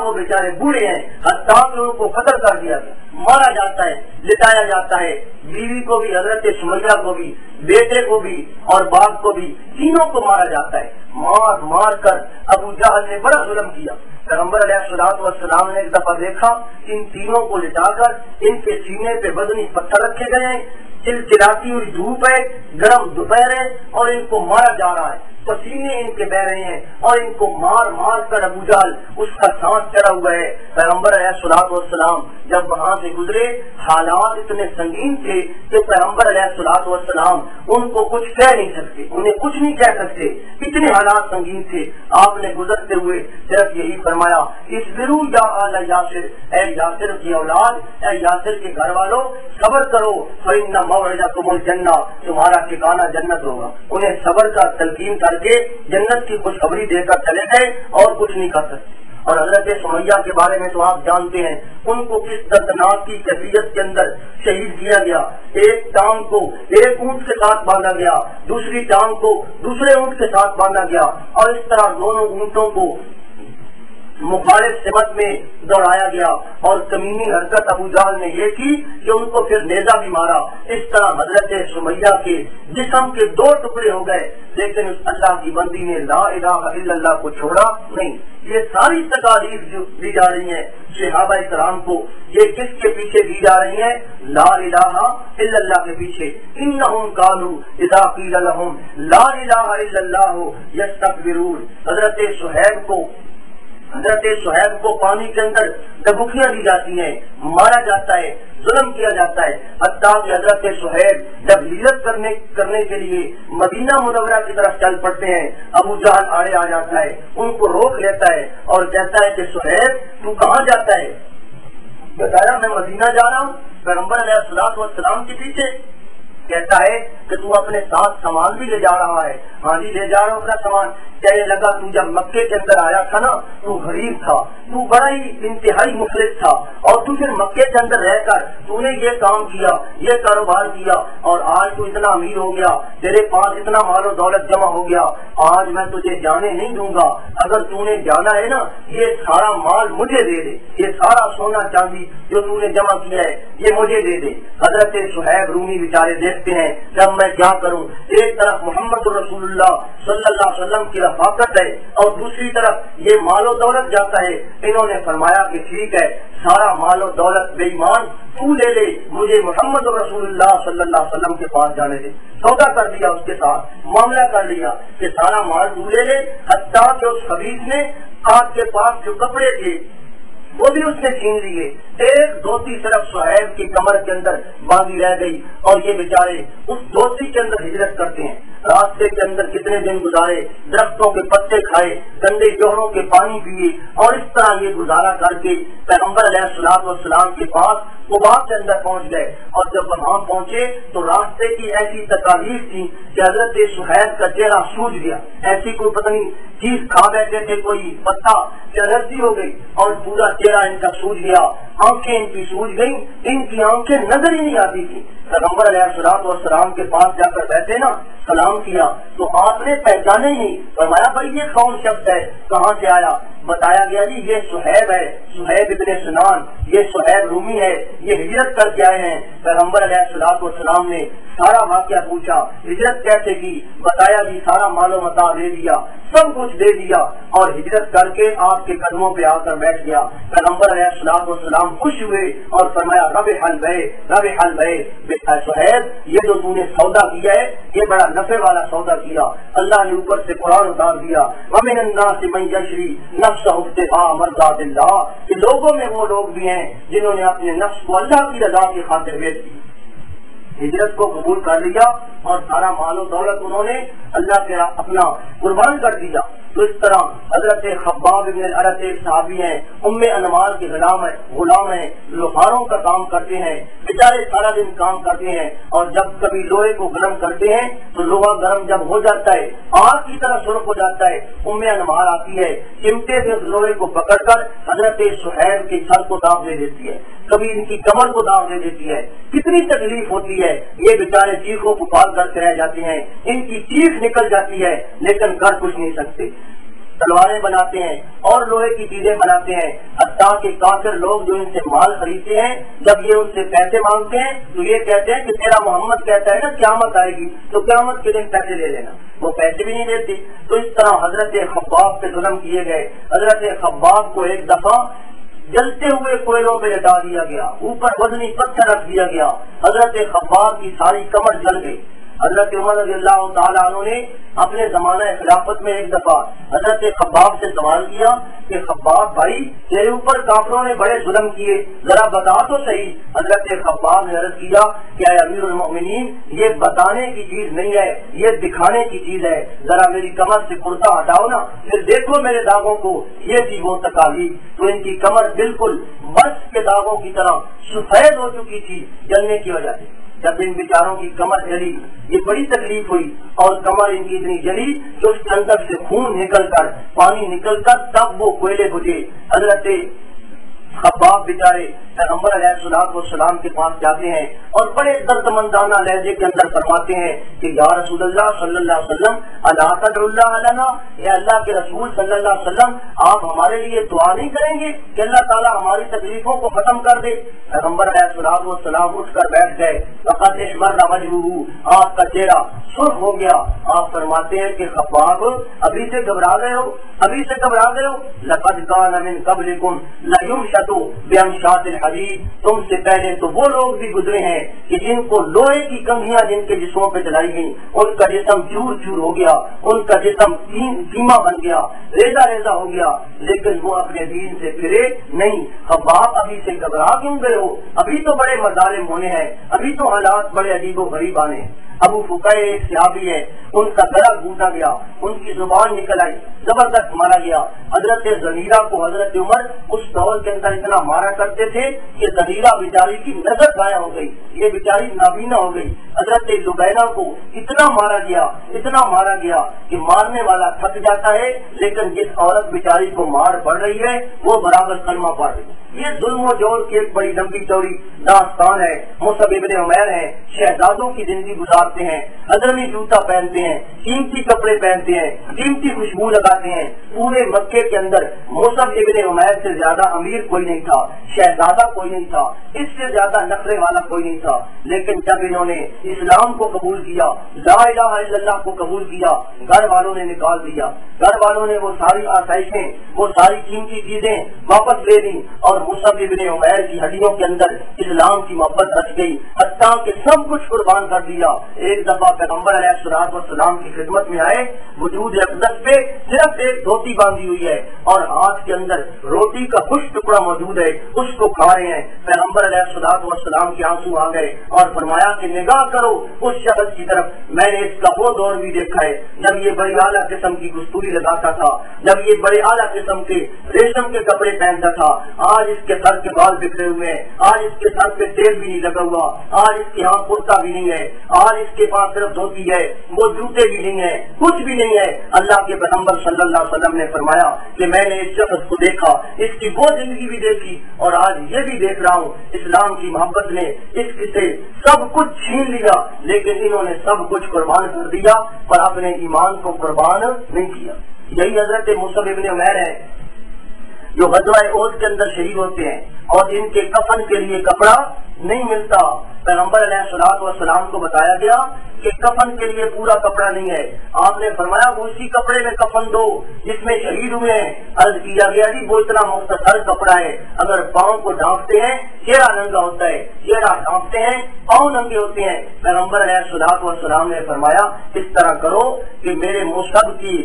S1: وہ بیچارے بوڑھے ہیں، حتیٰ کہ ان کو قتل کر دیا گیا، مارا جاتا ہے، لٹایا جاتا ہے، بیوی کو بھی حضرت سمیہ کو بھی، بیٹے کو بھی اور باپ کو بھی، تینوں کو مارا جاتا ہے۔ مار کر ابو جہل نے بڑا ظلم کیا۔ پیغمبر علیہ الصلوۃ والسلام نے ایک دفعہ دیکھا ان تینوں کو لٹا کر ان کے سینے پہ وزنی پتھر رکھے گئے ہیں، چلچلاتی ہوئی دھوپ ہے، گرم دوپہر ہے اور ان کو مارا جا رہا ہے، پسینے ان کے بہ رہے ہیں اور ان کو مار کر ابو جہل اس کا سانس چڑھا ہوا ہے۔ پیغمبر علیہ الصلوۃ والسلام جب وہاں سے گزرے حالات اتنے سنگین تھے کہ پیغمبر علیہ الصلوۃ والسلام ان کو کچھ کہہ نہیں سکتے، انہیں کچھ نہیں کہہ سکتے، اتنے حالات سنگین تھے۔ آپ نے گزرتے ہوئے صرف یہی فرمایا اصبروا یا آل یاسر، اے یاسر کی اولاد، اے یاسر کے گھر والوں صبر کرو، فإن موعدکم الجنہ، تمہارا ٹھکانہ جنت ہوگا۔ انہیں صبر کا تلقین کر کے جنت کی خوشخبری دے کر چلے گئے اور کچھ نہیں کر سکتے۔ اور حضرت سمیہ کے بارے میں تو آپ جانتے ہیں ان کو کس دردناک کی کیفیت کے اندر شہید کیا گیا، ایک ٹانگ کو ایک اونٹ کے ساتھ باندھا گیا، دوسری ٹانگ کو دوسرے اونٹ کے ساتھ باندھا گیا اور اس طرح دونوں اونٹوں کو مخالف سمت میں دوڑایا گیا۔ اور کمینی حرکت ابو جہل نے یہ کی کہ ان کو پھر نیزہ بھی مارا۔ اس طرح حضرت سمیہ کے جسم کے 2 ٹکڑے ہو گئے، لیکن اس اللہ کی بندی نے لا الہ الا اللہ کو چھوڑا نہیں۔ یہ ساری تکالیف جو دی جا رہی ہیں صحابہ کرام کو، یہ کس کے پیچھے دی جا رہی ہیں؟ لا الہ الا اللہ کے پیچھے۔ انہم قالوا اذا قیل لهم لا الہ الا اللہ یستکبرون۔ حضرت صہیب کو پانی کے اندر ڈبوکیاں دی جاتی ہیں، مارا جاتا ہے، ظلم کیا جاتا ہے، حتیٰ کہ حضرت صہیب جب ہجرت کرنے کے لیے مدینہ منورہ کی طرف چل پڑتے ہیں، ابو جہل آڑے آ جاتا ہے، ان کو روک لیتا ہے اور کہتا ہے کہ صہیب تو کہاں جاتا ہے؟ بتایا میں مدینہ جا رہا ہوں، پیغمبر علیہ الصلوۃ والسلام کے پیچھے۔ کہتا ہے کہ تو اپنے ساتھ سامان بھی لے جا رہا ہے؟ ہاں جی لے جا رہا ہوں اپنا سامان۔ کہنے لگا تو جب مکے کے اندر آیا تھا نا تو غریب تھا، تو بڑا ہی انتہائی مفلس تھا، اور تو پھر مکے کے اندر رہ کر تو نے یہ کام کیا، یہ کاروبار کیا، اور آج تو اتنا امیر ہو گیا، تیرے پاس اتنا مال و دولت جمع ہو گیا، آج میں تجھے جانے نہیں دوں گا، اگر تو نے جانا ہے نا یہ سارا مال مجھے دے دے، یہ سارا سونا چاندی جو تو نے جمع کیا ہے یہ مجھے دے دے۔ حضرت صہیب رومی بیچارے دیکھتے ہیں جب میں کیا کروں، ایک طرف محمد رسول اللہ صلی اللہ علیہ وسلم کی رفاقت ہے اور دوسری طرف یہ مال و دولت جاتا ہے۔ انہوں نے فرمایا کہ ٹھیک ہے سارا مال و دولت بے ایمان تو لے لے، مجھے محمد رسول اللہ صلی اللہ علیہ وسلم کے پاس جانے دے۔ سودا کر دیا اس کے ساتھ، معاملہ کر لیا کہ سارا مال تو لے لے، حتیٰ کہ اس خبیث نے آپ کے پاس جو کپڑے تھے وہ بھی اس نے چھین لیے، ایک دھوتی صرف صہیب کی کمر کے اندر باندھی رہ گئی، اور یہ بیچارے اس دھوتی کے اندر ہجرت کرتے ہیں۔ راستے کے اندر کتنے دن گزارے، درختوں کے پتے کھائے، گندے جوہروں کے پانی پیے، اور اس طرح یہ گزارا کر کے پیغمبر علیہ الصلوۃ والسلام کے پاس قباء کے اندر پہنچ گئے۔ اور جب وہاں پہنچے تو راستے کی ایسی تکالیف تھی کہ حضرت صہیب کا چہرہ سوج گیا، ایسی کوئی پتہ نہیں چیز کھا بیٹھے تھے، کوئی پتا الرجی ہو گئی اور پورا چہرہ ان کا سوج گیا، آنکھیں ان کی سوج گئی، ان کی آنکھیں نظر ہی نہیں آتی تھی۔ پیغمبر علیہ الصلوۃ والسلام کے پاس جا کر بیٹھے نا، سلام کیا تو آپ نے پہچانے ہی نہیں، فرمایا بھائی یہ کون شخص ہے، کہاں سے آیا؟ بتایا گیا جی یہ صہیب ہے، صہیب ابن سنان، یہ صہیب رومی ہے، یہ ہجرت کر کے آئے ہیں۔ پیغمبر علیہ الصلوۃ والسلام نے سارا واقعہ پوچھا، ہجرت کیسے کی، بتایا جی سارا مال و متاع دے دیا، سب کچھ دے دیا، اور ہجرت کر کے آپ کے قدموں پہ آ کر بیٹھ گیا۔ پیغمبر علیہ الصلوۃ والسلام خوش ہوئے اور فرمایا ربح البیع صہیب، یہ جو تو نے سودا کیا ہے یہ بڑا نفع والا سودا کیا۔ اللہ نے اوپر سے قرآن اتار دیا ومن الناس من یشری نفسہ ابتغاء مرضات اللہ، کہ لوگوں میں وہ لوگ بھی ہیں جنہوں نے اپنے نفس کو اللہ کی رضا کی خاطر بیچ دی، ہجرت کو قبول کر لیا اور سارا مال و دولت انہوں نے اللہ کے اپنا قربان کر دیا۔ تو اس طرح حضرت خباب بن الارت ایک صحابی ہیں، ام انمار کے غلام ہیں، لوہاروں کا کام کرتے ہیں، بیچارے سارا دن کام کرتے ہیں، اور جب کبھی لوہے کو گرم کرتے ہیں تو لوہا گرم جب ہو جاتا ہے آگ کی طرح سرخ ہو جاتا ہے، ام انمار آتی ہے، چمٹے سے اس لوہے کو پکڑ کر حضرت صہیب کے سر کو داغ دے دیتی ہے، کبھی ان کی کمر کو داغ دے دیتی ہے، کتنی تکلیف ہوتی ہے، یہ بیچارے چیخوں پکار کرتے رہ جاتے ہیں، ان کی چیخ نکل جاتی ہے لیکن کر کچھ نہیں سکتے، تلواریں بناتے ہیں اور لوہے کی چیزیں بناتے ہیں، حتیٰ کہ کافر لوگ جو ان سے مال خریدتے ہیں جب یہ ان سے پیسے مانگتے ہیں تو یہ کہتے ہیں کہ تیرا محمد کہتا ہے نا قیامت آئے گی تو قیامت کے دن پیسے لے لینا، وہ پیسے بھی نہیں دیتے۔ تو اس طرح حضرت خباب پہ ظلم کیے گئے، حضرت خباب کو ایک دفعہ جلتے ہوئے کوئلوں پہ لٹا دیا گیا، اوپر وزنی پتھر رکھ دیا گیا، حضرت خباب کی ساری کمر جل گئی۔ حضرت عمر رضی اللہ تعالیٰ عنہ نے اپنے زمانہ خلافت میں ایک دفعہ حضرت خباب سے سوال کیا کہ خباب بھائی تیرے اوپر کافروں نے بڑے ظلم کیے، ذرا بتا تو صحیح۔ حضرت خباب نے عرض کیا کہ اے امیر المؤمنین یہ بتانے کی چیز نہیں ہے، یہ دکھانے کی چیز ہے، ذرا میری کمر سے کرتا ہٹاؤ نا، پھر دیکھو میرے داغوں کو، یہ تھی وہ تکالیف۔ تو ان کی کمر بالکل برف کے داغوں کی طرح سفید ہو چکی تھی جلنے کی وجہ سے۔ جب ان بیچاروں کی کمر جلی یہ بڑی تکلیف ہوئی، اور کمر ان کی اتنی جلی کہ اس کے اندر سے خون نکل کر پانی نکل کر تب وہ کوئلے بجھے۔ حضرت خباب بیچارے پیغمبر علیہ الصلوۃ والسلام کے پاس جاتے ہیں اور بڑے درد مندانہ لہجے کے اندر فرماتے ہیں کہ یا رسول اللہ صلی اللہ علیہ وسلم الا تدعو اللہ لنا، یا اللہ کے رسول صلی اللہ علیہ وسلم آپ ہمارے لیے دعا نہیں کریں گے کہ اللہ تعالیٰ ہماری تکلیفوں کو ختم کر دے؟ پیغمبر علیہ الصلوۃ والسلام اٹھ کر بیٹھ گئے، وقد احمر وجهه، آپ کا چہرہ سرخ ہو گیا۔ آپ فرماتے ہیں کہ خباب ابھی سے گھبرا گئے ہو، ابھی سے گھبرا گئے ہو، لقد كان من قبلكم ليمشط بأمشاط الحديد، تم سے پہلے تو وہ لوگ بھی گزرے ہیں کہ جن کو لوہے کی کنگھیاں جن کے جسموں پہ چلائی گئی، ان کا جسم چور چور ہو گیا، ان کا جسم سیما بن گیا، ریزہ ریزہ ہو گیا، لیکن وہ اپنے دین سے پھرے نہیں۔ خباب ابھی سے گھبرا کیوں گئے ہو؟ ابھی تو بڑے مظالم ہونے ہیں، ابھی تو حالات بڑے عجیب و غریب آنے ہیں۔ ابو فقیر ایک صحابی ہے، ان کا گلا گھونٹا گیا، ان کی زبان نکل آئی، زبردست مارا گیا۔ حضرت زنیرہ کو حضرت عمر اس دور کے اندر اتنا مارا کرتے تھے کہ زنیرہ بیچاری کی نظر ضائع ہو گئی، یہ بیچاری نابینا ہو گئی۔ حضرت لبینہ کو اتنا مارا گیا کہ مارنے والا تھک جاتا ہے، لیکن جس عورت بیچاری کو مار پڑ رہی ہے وہ برابر کلمہ پڑھ رہی ہے۔ یہ ظلم و جور کی ایک بڑی لمبی چوڑی داستان ہے۔ مصعب ابن عمیر ہیں، شہزادوں کی زندگی گزارتے ہیں، حضرمی جوتا پہنتے ہیں، قیمتی کپڑے پہنتے ہیں، قیمتی خوشبو لگاتے ہیں۔ پورے مکے کے اندر مصعب ابن عمیر سے زیادہ امیر کوئی نہیں تھا، شہزادہ کوئی نہیں تھا، اس سے زیادہ نخرے والا کوئی نہیں تھا۔ لیکن جب انہوں نے اسلام کو قبول کیا، لا الہ الا اللہ کو قبول کیا، گھر والوں نے نکال دیا، گھر والوں نے وہ ساری آسائشیں، وہ ساری قیمتی چیزیں واپس لے لی، اور مصعب ابن عمیر کی ہڈیوں کے اندر اسلام کی محبت رچ گئی، حتیٰ کہ سب کچھ قربان کر دیا۔ ایک دفعہ پیغمبر علیہ الصلوۃ والسلام کی خدمت میں آئے، وجود اقدس پہ صرف ایک دھوتی باندھی ہوئی ہے اور ہاتھ کے اندر روٹی کا کچھ ٹکڑا موجود ہے، اس کو کھا رہے ہیں۔ پیغمبر علیہ الصلوۃ والسلام کے آنسو آ گئے اور فرمایا کہ نگاہ کرو اس شخص کی طرف، میں نے اس کا وہ دور بھی دیکھا ہے جب یہ بڑی اعلیٰ قسم کی گستوری لگاتا تھا، جب یہ بڑے اعلیٰ قسم کے ریشم کے کپڑے پہنتا تھا۔ آج اس کے سر کے بال بکھرے ہوئے ہیں، آج اس کے سر پہ تیل بھی نہیں لگا ہوا، آج اس کے یہاں کرتا بھی نہیں ہے، آج اس کے پاس صرف دھوتی ہے، وہ جوتے بھی نہیں ہیں، کچھ بھی نہیں ہے۔ اللہ کے پیغمبر صلی اللہ علیہ وسلم نے فرمایا کہ میں نے اس شخص کو دیکھا، اس کی وہ زندگی بھی دیکھی اور آج یہ بھی دیکھ رہا ہوں، اسلام کی محبت نے اس سے سب کچھ چھین لیا، لیکن انہوں نے سب کچھ قربان کر دیا پر اپنے ایمان کو قربان نہیں کیا۔ یہی حضرت مصعب ابن عمیر ہے جو غزوہ احد کے اندر شہید ہوتے ہیں اور جن کے کفن کے لیے کپڑا نہیں ملتا، پیغمبر علیہ الصلوۃ والسلام کو بتایا گیا کہ کفن کے لیے پورا کپڑا نہیں ہے. آپ نے فرمایا وہ اسی کپڑے میں کفن دو جس میں شہید ہوئے ہیں. عرض کیا گیا جی وہ اتنا مختصر کپڑا ہے، اگر پاؤں کو ڈھانپتے ہیں چہرہ ننگا ہوتا ہے، چہرہ ڈھانپتے ہیں پاؤں ننگے ہوتے ہیں. پیغمبر علیہ الصلوۃ والسلام نے فرمایا اس طرح کرو کہ میرے مصحف کی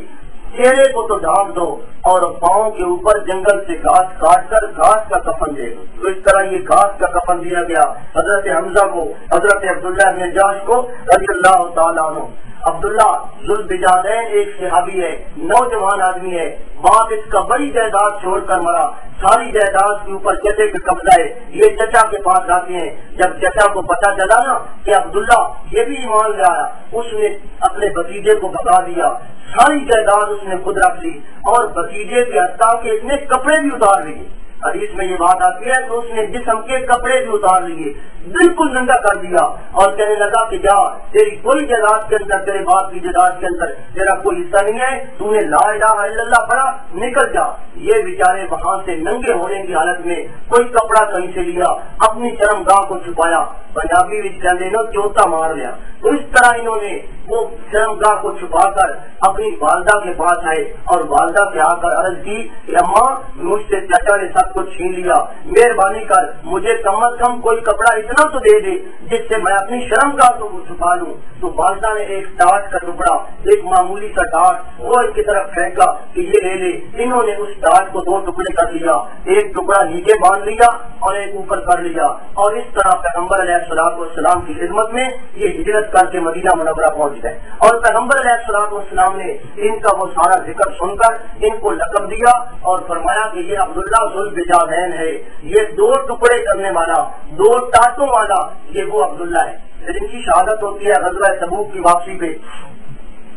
S1: چہرے کو تو ڈھانپ دو اور پاؤں کے اوپر جنگل سے گھاس کاٹ کر گھاس کا کفن دے دو. تو اس طرح یہ گھاس کا کفن دیا گیا حضرت حمزہ کو، حضرت عبداللہ بن جاش کو رضی اللہ تعالیٰ عنہ. عبداللہ ذوالبجادین ایک صحابی ہے، نوجوان آدمی ہے، باپ اس کا بڑی جائیداد چھوڑ کر مرا، ساری جائیداد کے اوپر چچے کا قبضہ ہے. یہ چچا کے پاس آتے ہیں. جب چچا کو پتا چلا نا کہ عبداللہ یہ بھی ایمان لے آیا، اس نے اپنے بھتیجے کو بتا دیا، ساری جائیداد اس نے خود رکھ لی اور بھتیجے کے حتیٰ کہ اس نے کپڑے بھی اتار لیے. حدیث میں یہ بات آتی ہے تو اس نے جسم کے کپڑے بھی اتار لیے، بالکل ننگا کر دیا اور کہنے لگا کہ جا تیری کوئی جائیداد کے اندر، تیرے باپ کی جائیداد کے اندر تیرا کوئی حصہ نہیں ہے، تو نے لا الہ الا اللہ پڑھا، نکل جا. یہ بیچارے وہاں سے ننگے ہونے کی حالت میں کوئی کپڑا کہیں سے لیا، اپنی شرمگاہ کو چھپایا. پنجابی کہتے ہیں چوتا مار لیا. تو اس طرح انہوں نے وہ شرمگاہ کو چھپا کر اپنی والدہ کے پاس آئے اور والدہ سے آ کر عرض کی کہ اماں مجھ سے چچا نے سب کچھ چھین لیا، مہربانی کر مجھے کم از کم کوئی کپڑا اتنا تو دے دے جس سے میں اپنی شرمگاہ کو چھپا لوں. تو والدہ نے ایک ٹاٹ کا ٹکڑا، ایک معمولی سا ٹاٹ وہ کی طرف پھینکا کہ یہ لے لے. انہوں نے اس ٹاٹ کو 2 ٹکڑے کر لیا، ایک ٹکڑا نیچے باندھ لیا اور ایک اوپر کر لیا. اور اس طرح پیغمبر علیہ الصلوۃ والسلام کی خدمت میں یہ ہجرت کر کے مدینہ منورہ پہنچ گئے. اور پیغمبر علیہ الصلوۃ والسلام نے ان کا وہ سارا ذکر سن کر ان کو لقب دیا اور فرمایا کہ یہ عبداللہ ذوالبجادین ہے، یہ 2 ٹکڑے کرنے والا، 2 ٹاٹوں والا، یہ وہ عبداللہ ہے. جن کی شہادت ہوتی ہے غزوہ تبوک کی واپسی پہ،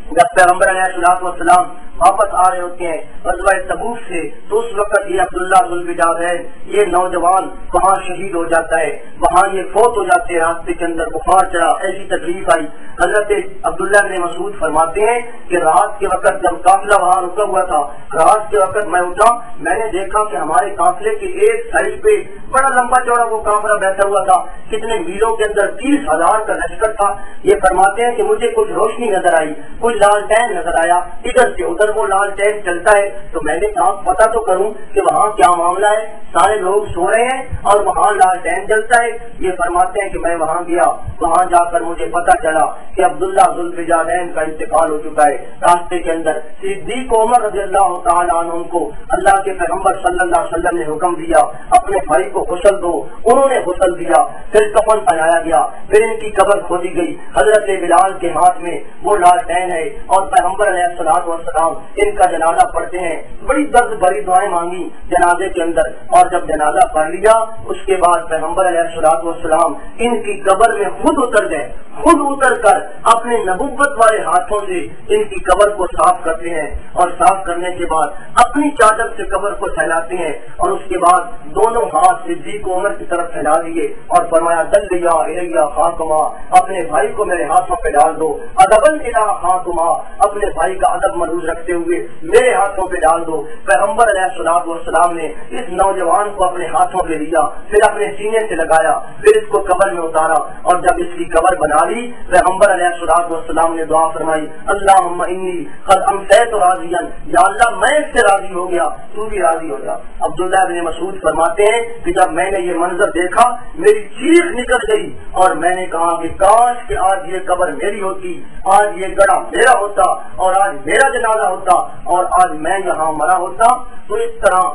S1: جب پیغمبر علیہ الصلوۃ والسلام واپس آ رہے ہوتے ہیں غزوہ تبوک سے، تو اس وقت یہ عبداللہ ذوالبجادین یہ نوجوان وہاں شہید ہو جاتا ہے، وہاں یہ فوت ہو جاتے ہیں. راستے کے اندر بخار چڑھا، ایسی تکلیف آئی. حضرت عبداللہ بن مسعود فرماتے ہیں کہ رات کے وقت جب قافلہ وہاں رکا ہوا تھا، رات کے وقت میں اٹھا، میں نے دیکھا کہ ہمارے قافلے کے ایک سائڈ پہ بڑا لمبا چوڑا وہ قافلہ بیٹھا ہوا تھا، کتنے میلوں کے اندر 30,000 کا لشکر تھا. یہ فرماتے ہیں کہ مجھے کچھ روشنی نظر آئی، کچھ لالٹین نظر آیا، ادھر سے ادھر وہ لالٹین چلتا ہے. تو میں نے کہا پتا تو کروں کہ وہاں کیا معاملہ ہے، سارے لوگ سو رہے ہیں اور وہاں لالٹین چلتا ہے. یہ فرماتے ہیں کہ میں وہاں گیا، وہاں جا کر مجھے پتا چلا کہ عبداللہ ذوالبجادین کا انتقال ہو چکا ہے. راستے کے اندر صدیق عمر رضی اللہ تعالیٰ عنہ کو اللہ کے پیغمبر صلی اللہ علیہ وسلم نے حکم دیا اپنے بھائی کو غسل دو، انہوں نے غسل دیا، پھر کفن پہنایا گیا، پھر ان کی قبر کھودی گئی. حضرت بلال کے ہاتھ میں وہ لالٹین ہے اور پیغمبر علیہ الصلوۃ والسلام ان کا جنازہ پڑھتے ہیں. بڑی درد بھری دعائیں مانگی جنازے کے اندر، اور جب جنازہ پڑھ لیا اس کے بعد پیغمبر علیہ الصلوۃ والسلام ان کی قبر میں خود اتر گئے، خود اتر کر اپنے نبوت والے ہاتھوں سے ان کی قبر کو صاف کرتے ہیں اور صاف کرنے کے بعد اپنی چادر سے قبر کو پھیلاتے ہیں اور اس کے بعد دونوں ہاتھ صدیق عمر کی طرف پھیلا دیے اور فرمایا دلیا الیہ خاکما، اپنے بھائی کو میرے ہاتھوں پہ ڈال دو، ادبن الی خاکما، اپنے بھائی کا ادب ملحوظ رکھتے ہوئے میرے ہاتھوں پہ ڈال دو. پیغمبر علیہ الصلوۃ والسلام نے اس نوجوان کو اپنے ہاتھوں پہ لیا، پھر اپنے سینے سے لگایا، پھر اس کو قبر میں اتارا اور جب اس کی قبر بنا لی پیغمبر علیہ الصلوۃ والسلام نے دعا فرمائی اللہم انی قد امسیت راضیا، یا اللہ میں اس سے راضی ہو گیا، تو بھی راضی ہو جا. عبداللہ بن مسعود فرماتے ہیں کہ جب میں نے یہ منظر دیکھا میری چیخ نکل گئی اور میں نے کہا کہ کاش کہ آج یہ قبر میری ہوتی، آج یہ گڑھا میرا ہوتا اور آج میرا جنازہ ہوتا اور آج میں یہاں مرا ہوتا. تو اس طرح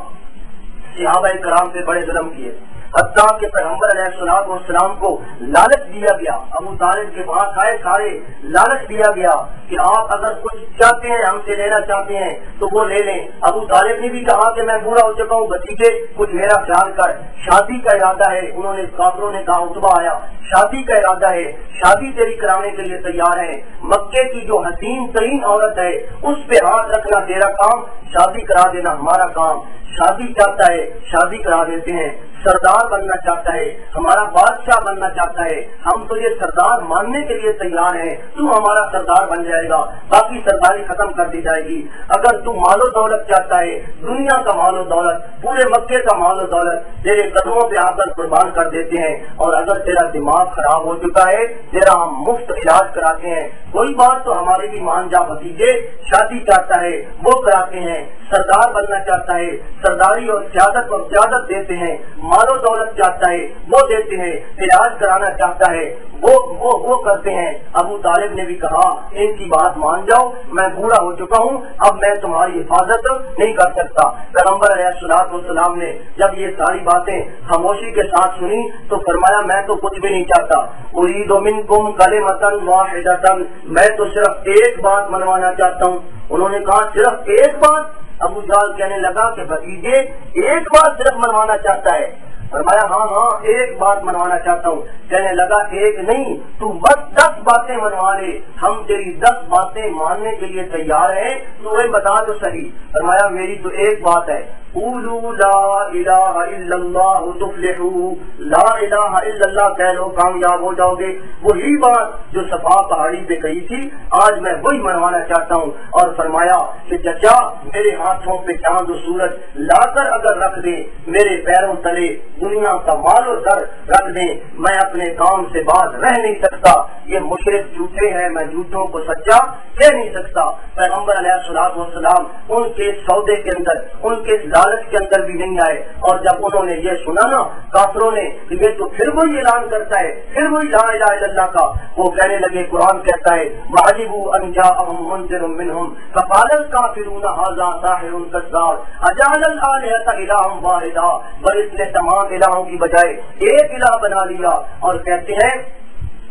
S1: صحابہ کرام پہ بڑے ظلم کیے، حتیٰ کہ پیغمبر علیہ الصلوۃ والسلام کو لالچ دیا گیا. ابو طالب کے پاس آئے سارے، لالچ دیا گیا کہ آپ اگر کچھ چاہتے ہیں ہم سے لینا چاہتے ہیں تو وہ لے لیں. ابو طالب نے بھی کہا کہ میں بوڑھا ہو چکا ہوں، بچیے کچھ میرا خیال کر، شادی کا ارادہ ہے. انہوں نے کافروں نے کہا عتبہ آیا، شادی کا ارادہ ہے، شادی تیری کرانے کے لیے تیار ہے. مکے کی جو حسین ترین عورت ہے اس پہ ہاتھ رکھنا تیرا کام، شادی کرا دینا ہمارا کام. شادی چاہتا ہے شادی کرا دیتے ہیں. سردار بننا چاہتا ہے، ہمارا بادشاہ بننا چاہتا ہے، ہم تو یہ سردار ماننے کے لیے تیار ہیں، تو ہمارا سردار بن جائے جائے گا، باقی سرداری ختم کر دی جائے گی۔ اگر تو مال و دولت چاہتا ہے، دنیا کا مال و دولت، پورے مکے کا مال و دولت تیرے قدموں پہ آ کر قربان کر دیتے ہیں، اور اگر تیرا دماغ خراب ہو چکا ہے، تیرا ہم مفت علاج کراتے ہیں، کوئی بات تو ہمارے بھی مان جا بھتیجے، شادی چاہتا ہے وہ کراتے ہیں، سردار بننا چاہتا ہے سرداری اور قیادت دیتے ہیں، مال و دولت چاہتا ہے وہ دیتے ہیں، علاج کرانا چاہتا ہے وہ کرتے ہیں۔ ابو طالب نے بھی کہا ان کی بات مان جاؤ، میں بوڑھا ہو چکا ہوں، اب میں تمہاری حفاظت نہیں کر سکتا۔ پیغمبر علیہ الصلوۃ والسلام نے جب یہ ساری باتیں خاموشی کے ساتھ سنی تو فرمایا میں تو کچھ بھی نہیں چاہتا، اريد منکم کلمۃ واحدۃ، میں تو صرف ایک بات منوانا چاہتا ہوں۔ انہوں نے کہا صرف ایک بات؟ ابو جہل کہنے لگا کہ بھتیجے ایک بات صرف منوانا چاہتا ہے؟ فرمایا ہاں ایک بات منوانا چاہتا ہوں۔ کہنے لگا ایک نہیں تو بس 10 باتیں منوا لے، ہم تیری 10 باتیں ماننے کے لیے تیار ہیں، تو وہی بتا تو صحیح۔ فرمایا میری تو ایک بات ہے، قولوا لا الہ الا اللہ تفلحوا، لا الہ الا اللہ کہہ لو کامیاب ہو جاؤ گے۔ وہی بات جو صفا پہاڑی پہ کہی تھی آج میں وہی منوانا چاہتا ہوں۔ اور فرمایا کہ چچا میرے ہاتھوں پہ چاند و سورج لا کر اگر رکھ دے، میرے پیروں تلے دنیا کا مال و در رکھ دیں، میں اپنے کام سے باز رہ نہیں سکتا۔ یہ مشرک جھوٹے ہیں، میں جھوٹوں کو سچا کہہ نہیں سکتا۔ پیغمبر علیہ الصلوۃ والسلام ان کے سودے کے اندر، ان کے لالچ کے اندر بھی نہیں آئے، اور جب انہوں نے یہ سنا نا کافروں نے کہ یہ تو پھر وہی اعلان کرتا ہے، پھر وہی لا الہ الا اللہ کا، وہ کہنے لگے، قرآن کہتا ہے وَعَجِبُوا أَن جَاءَهُم مُنذِرٌ مِّنْهُمْ فَقَالَ الْكَافِرُونَ هَٰذَا سَاحِرٌ كَذَّابٌ أَجَعَلَ الْآلِهَةَ إِلَٰهًا وَاحِدًا، بل اس نے تمام الہوں کی بجائے ایک الہ بنا لیا، اور کہتے ہیں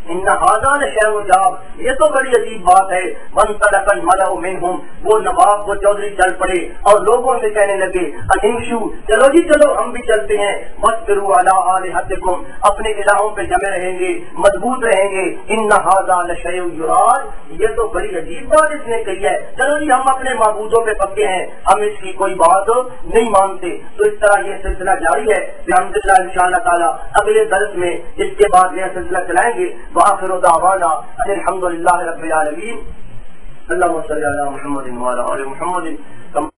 S1: ان هذا لشيء عجاب، یہ تو بڑی عجیب بات ہے۔ وانطلق الملأ منهم، وہ نواب وہ چودھری چل پڑے اور لوگوں سے کہنے لگے انمشوا، چلو جی چلو ہم بھی چلتے ہیں، واصبروا علی آلہتکم، اپنے الہوں پہ جمے رہیں گے، مضبوط رہیں گے۔ ان هذا لشيء يراد، یہ تو بڑی عجیب بات اس نے کہی ہے، چلو جی ہم اپنے معبودوں پہ پکے ہیں، ہم اس کی کوئی بات نہیں مانتے۔ تو اس طرح یہ سلسلہ جاری ہے الحمدللہ، انشاءاللہ تعالی اگلے درس میں اس کے بعد یہ سلسلہ چلائیں گے۔ وآخر دعوانا الحمد للہ رب العالمین، اللہم صلی علی محمد وعلی آل محمد۔